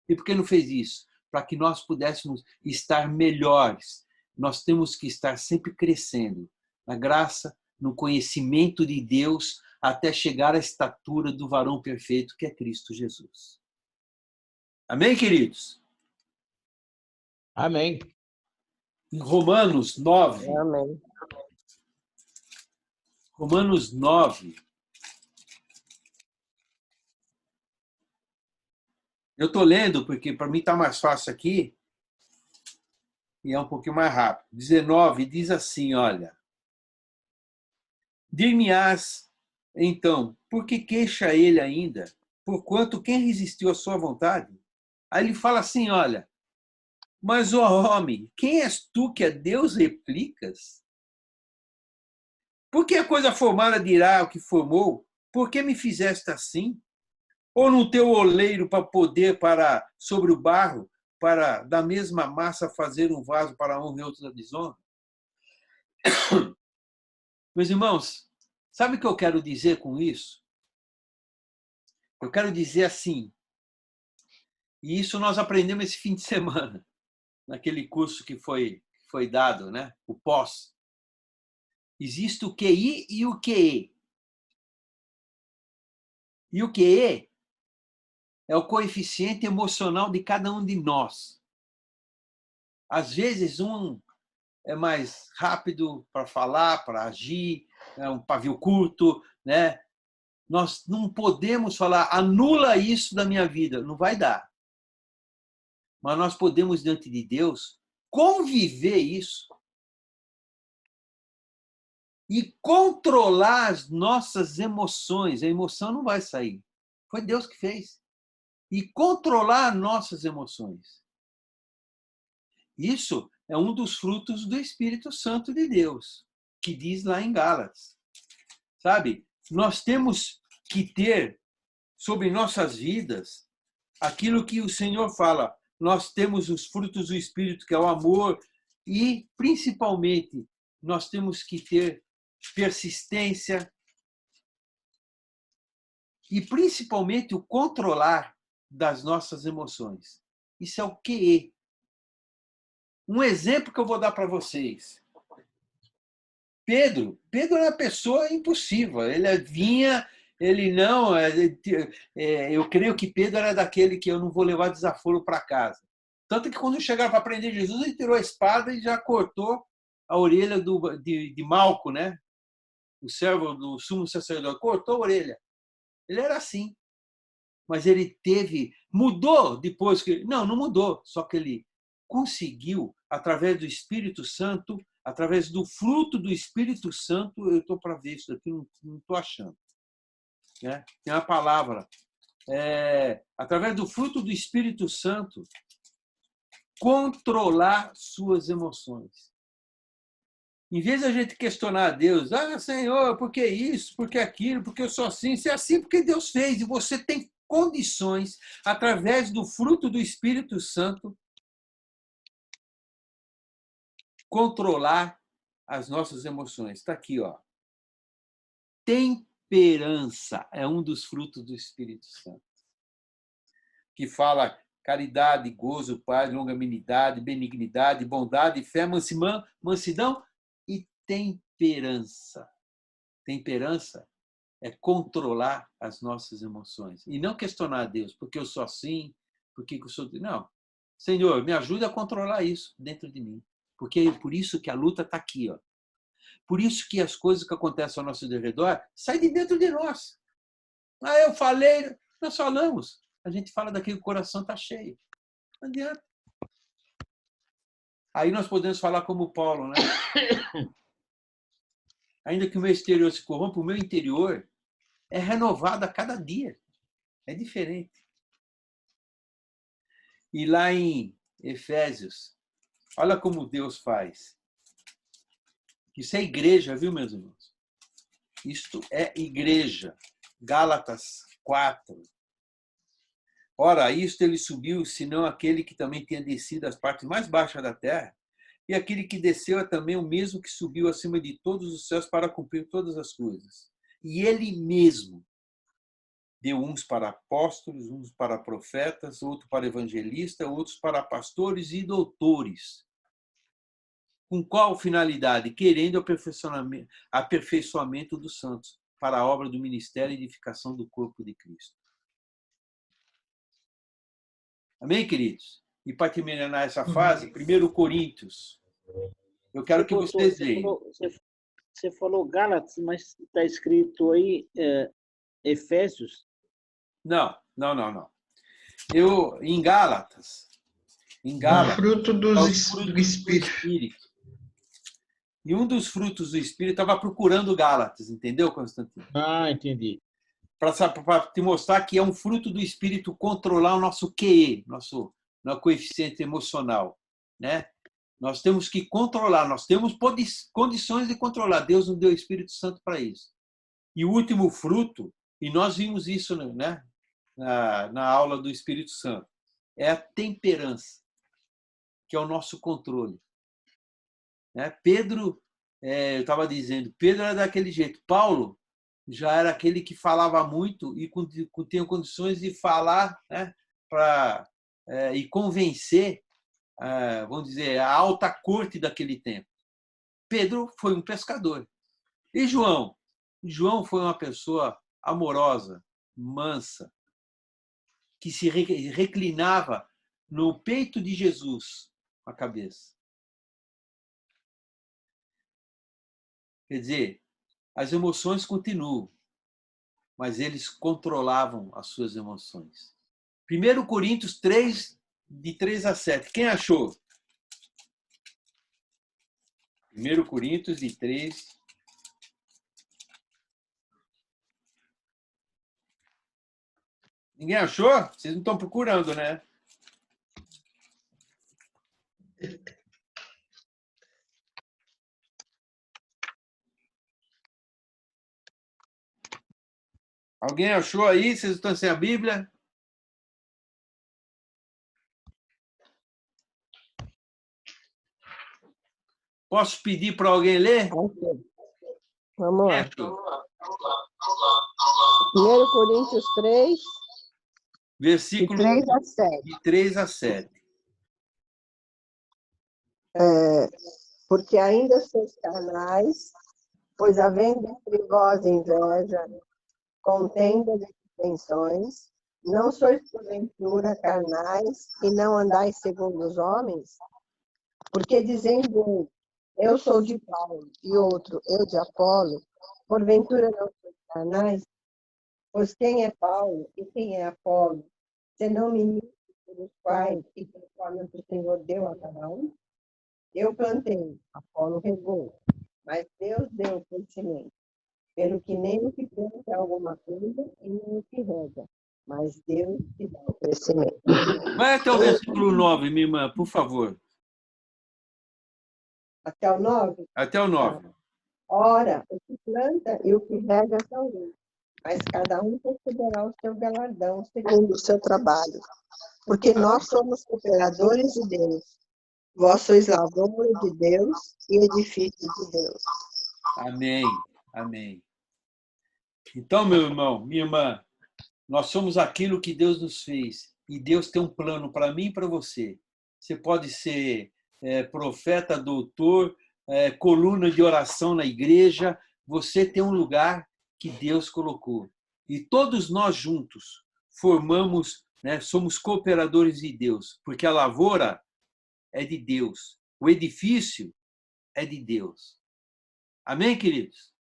E por que não fez isso? Para que nós pudéssemos estar melhores. Nós temos que estar sempre crescendo na graça, no conhecimento de Deus, até chegar à estatura do varão perfeito, que é Cristo Jesus. Amém, queridos? Amém. Em Romanos 9. Amém. Romanos 9. Eu estou lendo porque para mim está mais fácil aqui e é um pouquinho mais rápido. 19 diz assim, olha. Dir-me-ás, então, por que queixa ele ainda? Porquanto quem resistiu à sua vontade? Aí ele fala assim, olha, mas, ó homem, quem és tu que a Deus replicas? Por que a coisa formada dirá o que formou? Por que me fizeste assim? Ou no teu oleiro para poder, sobre o barro, para da mesma massa fazer um vaso para honra e outro da desonra? Meus irmãos, sabe o que eu quero dizer com isso? Eu quero dizer assim, e isso nós aprendemos esse fim de semana, naquele curso que foi dado, né? O pós. Existe o QI e o QE. E o QE é o coeficiente emocional de cada um de nós. Às vezes, um é mais rápido para falar, para agir, é um pavio curto, né? Nós não podemos falar, anula isso da minha vida. Não vai dar. Mas nós podemos, diante de Deus, conviver isso e controlar as nossas emoções. A emoção não vai sair. Foi Deus que fez. E controlar nossas emoções. Isso é um dos frutos do Espírito Santo de Deus, que diz lá em Gálatas. Sabe? Nós temos que ter sobre nossas vidas aquilo que o Senhor fala. Nós temos os frutos do Espírito, que é o amor, e, principalmente, nós temos que ter persistência e, principalmente, o controlar das nossas emoções. Isso é o QE. Um exemplo que eu vou dar para vocês. Pedro era uma pessoa impossível. Ele vinha, ele não... eu creio que Pedro era daquele que eu não vou levar desaforo para casa. Tanto que quando chegaram para prender Jesus, ele tirou a espada e já cortou a orelha de Malco, né? O servo do sumo sacerdote. Cortou a orelha. Ele era assim. Mas ele mudou depois que... Não mudou. Só que ele conseguiu, através do Espírito Santo, através do fruto do Espírito Santo, eu estou para ver isso aqui, não estou achando. Né? Tem uma palavra. Através do fruto do Espírito Santo, controlar suas emoções. Em vez de a gente questionar a Deus, Senhor, por que isso, por que aquilo, por que eu sou assim? Isso é assim porque Deus fez, e você tem condições, através do fruto do Espírito Santo, controlar as nossas emoções. Está aqui, ó. Temperança é um dos frutos do Espírito Santo. Que fala caridade, gozo, paz, longanimidade, benignidade, bondade, fé, mansidão e temperança. Temperança é controlar as nossas emoções. E não questionar a Deus, porque eu sou assim, porque eu sou... Não. Senhor, me ajuda a controlar isso dentro de mim. Porque é por isso que a luta está aqui. Ó. Por isso que as coisas que acontecem ao nosso redor saem de dentro de nós. Eu falei, nós falamos. A gente fala daquilo que o coração está cheio. Não adianta. Aí nós podemos falar como Paulo, né? Ainda que o meu exterior se corrompa, o meu interior é renovado a cada dia. É diferente. E lá em Efésios, olha como Deus faz. Isso é igreja, viu, meus irmãos? Isto é igreja. Gálatas 4. Ora, isto ele subiu, senão aquele que também tinha descido às partes mais baixas da terra, e aquele que desceu é também o mesmo que subiu acima de todos os céus para cumprir todas as coisas. E ele mesmo deu uns para apóstolos, uns para profetas, outros para evangelistas, outros para pastores e doutores. Com qual finalidade? Querendo o aperfeiçoamento dos santos, para a obra do ministério e edificação do corpo de Cristo. Amém, queridos? E para terminar essa fase, 1 Coríntios. Eu quero que vocês leiam. Você falou Gálatas, mas está escrito aí Efésios? Não. Em Gálatas. O fruto do Espírito. E um dos frutos do Espírito estava procurando Gálatas, entendeu, Constantino? Entendi. Para te mostrar que é um fruto do Espírito controlar o nosso QE, nosso coeficiente emocional. Né? Nós temos que controlar, nós temos condições de controlar. Deus nos deu o Espírito Santo para isso. E o último fruto, e nós vimos isso, né, na aula do Espírito Santo, é a temperança, que é o nosso controle. Né? Pedro, eu estava dizendo, Pedro era daquele jeito. Paulo já era aquele que falava muito e tinha condições de falar, né, e convencer, vamos dizer, a alta corte daquele tempo. Pedro foi um pescador. E João? João foi uma pessoa amorosa, mansa, que se reclinava no peito de Jesus, a cabeça. Quer dizer, as emoções continuam. mas eles controlavam as suas emoções. 1 Coríntios 3, de 3 a 7. Quem achou? 1 Coríntios, de 3. Ninguém achou? Vocês não estão procurando, né? Alguém achou aí? Vocês estão sem a Bíblia? Posso pedir para alguém ler? Vamos lá. 1 Coríntios 3, versículo de 3 a 7. De 3 a 7. Porque ainda sois carnais, pois havendo entre vós inveja, contendas e dissensões, não sois porventura carnais e não andais segundo os homens? Porque dizendo um, eu sou de Paulo, e outro, eu de Apolo, porventura não sois carnais? Pois quem é Paulo e quem é Apolo, senão ministros pelos quais e conforme o Senhor deu a cada um? Eu plantei, Apolo regou, mas Deus deu o crescimento. Pelo que nem o que planta é alguma coisa e nem o que rega, mas Deus que dá o crescimento. Vai até o versículo 9, minha irmã, por favor. Até o 9? Até o 9. Ora, o que planta e o que rega são um, mas cada um receberá o seu galardão segundo o seu trabalho. Porque nós somos cooperadores de Deus. Vós sois lavoura de Deus e edifício de Deus. Amém. Amém. Então, meu irmão, minha irmã, nós somos aquilo que Deus nos fez. E Deus tem um plano para mim e para você. Você pode ser profeta, doutor, coluna de oração na igreja. Você tem um lugar que Deus colocou. E todos nós juntos formamos, somos cooperadores de Deus, porque a lavoura é de Deus, o edifício é de Deus. Amém, queridos?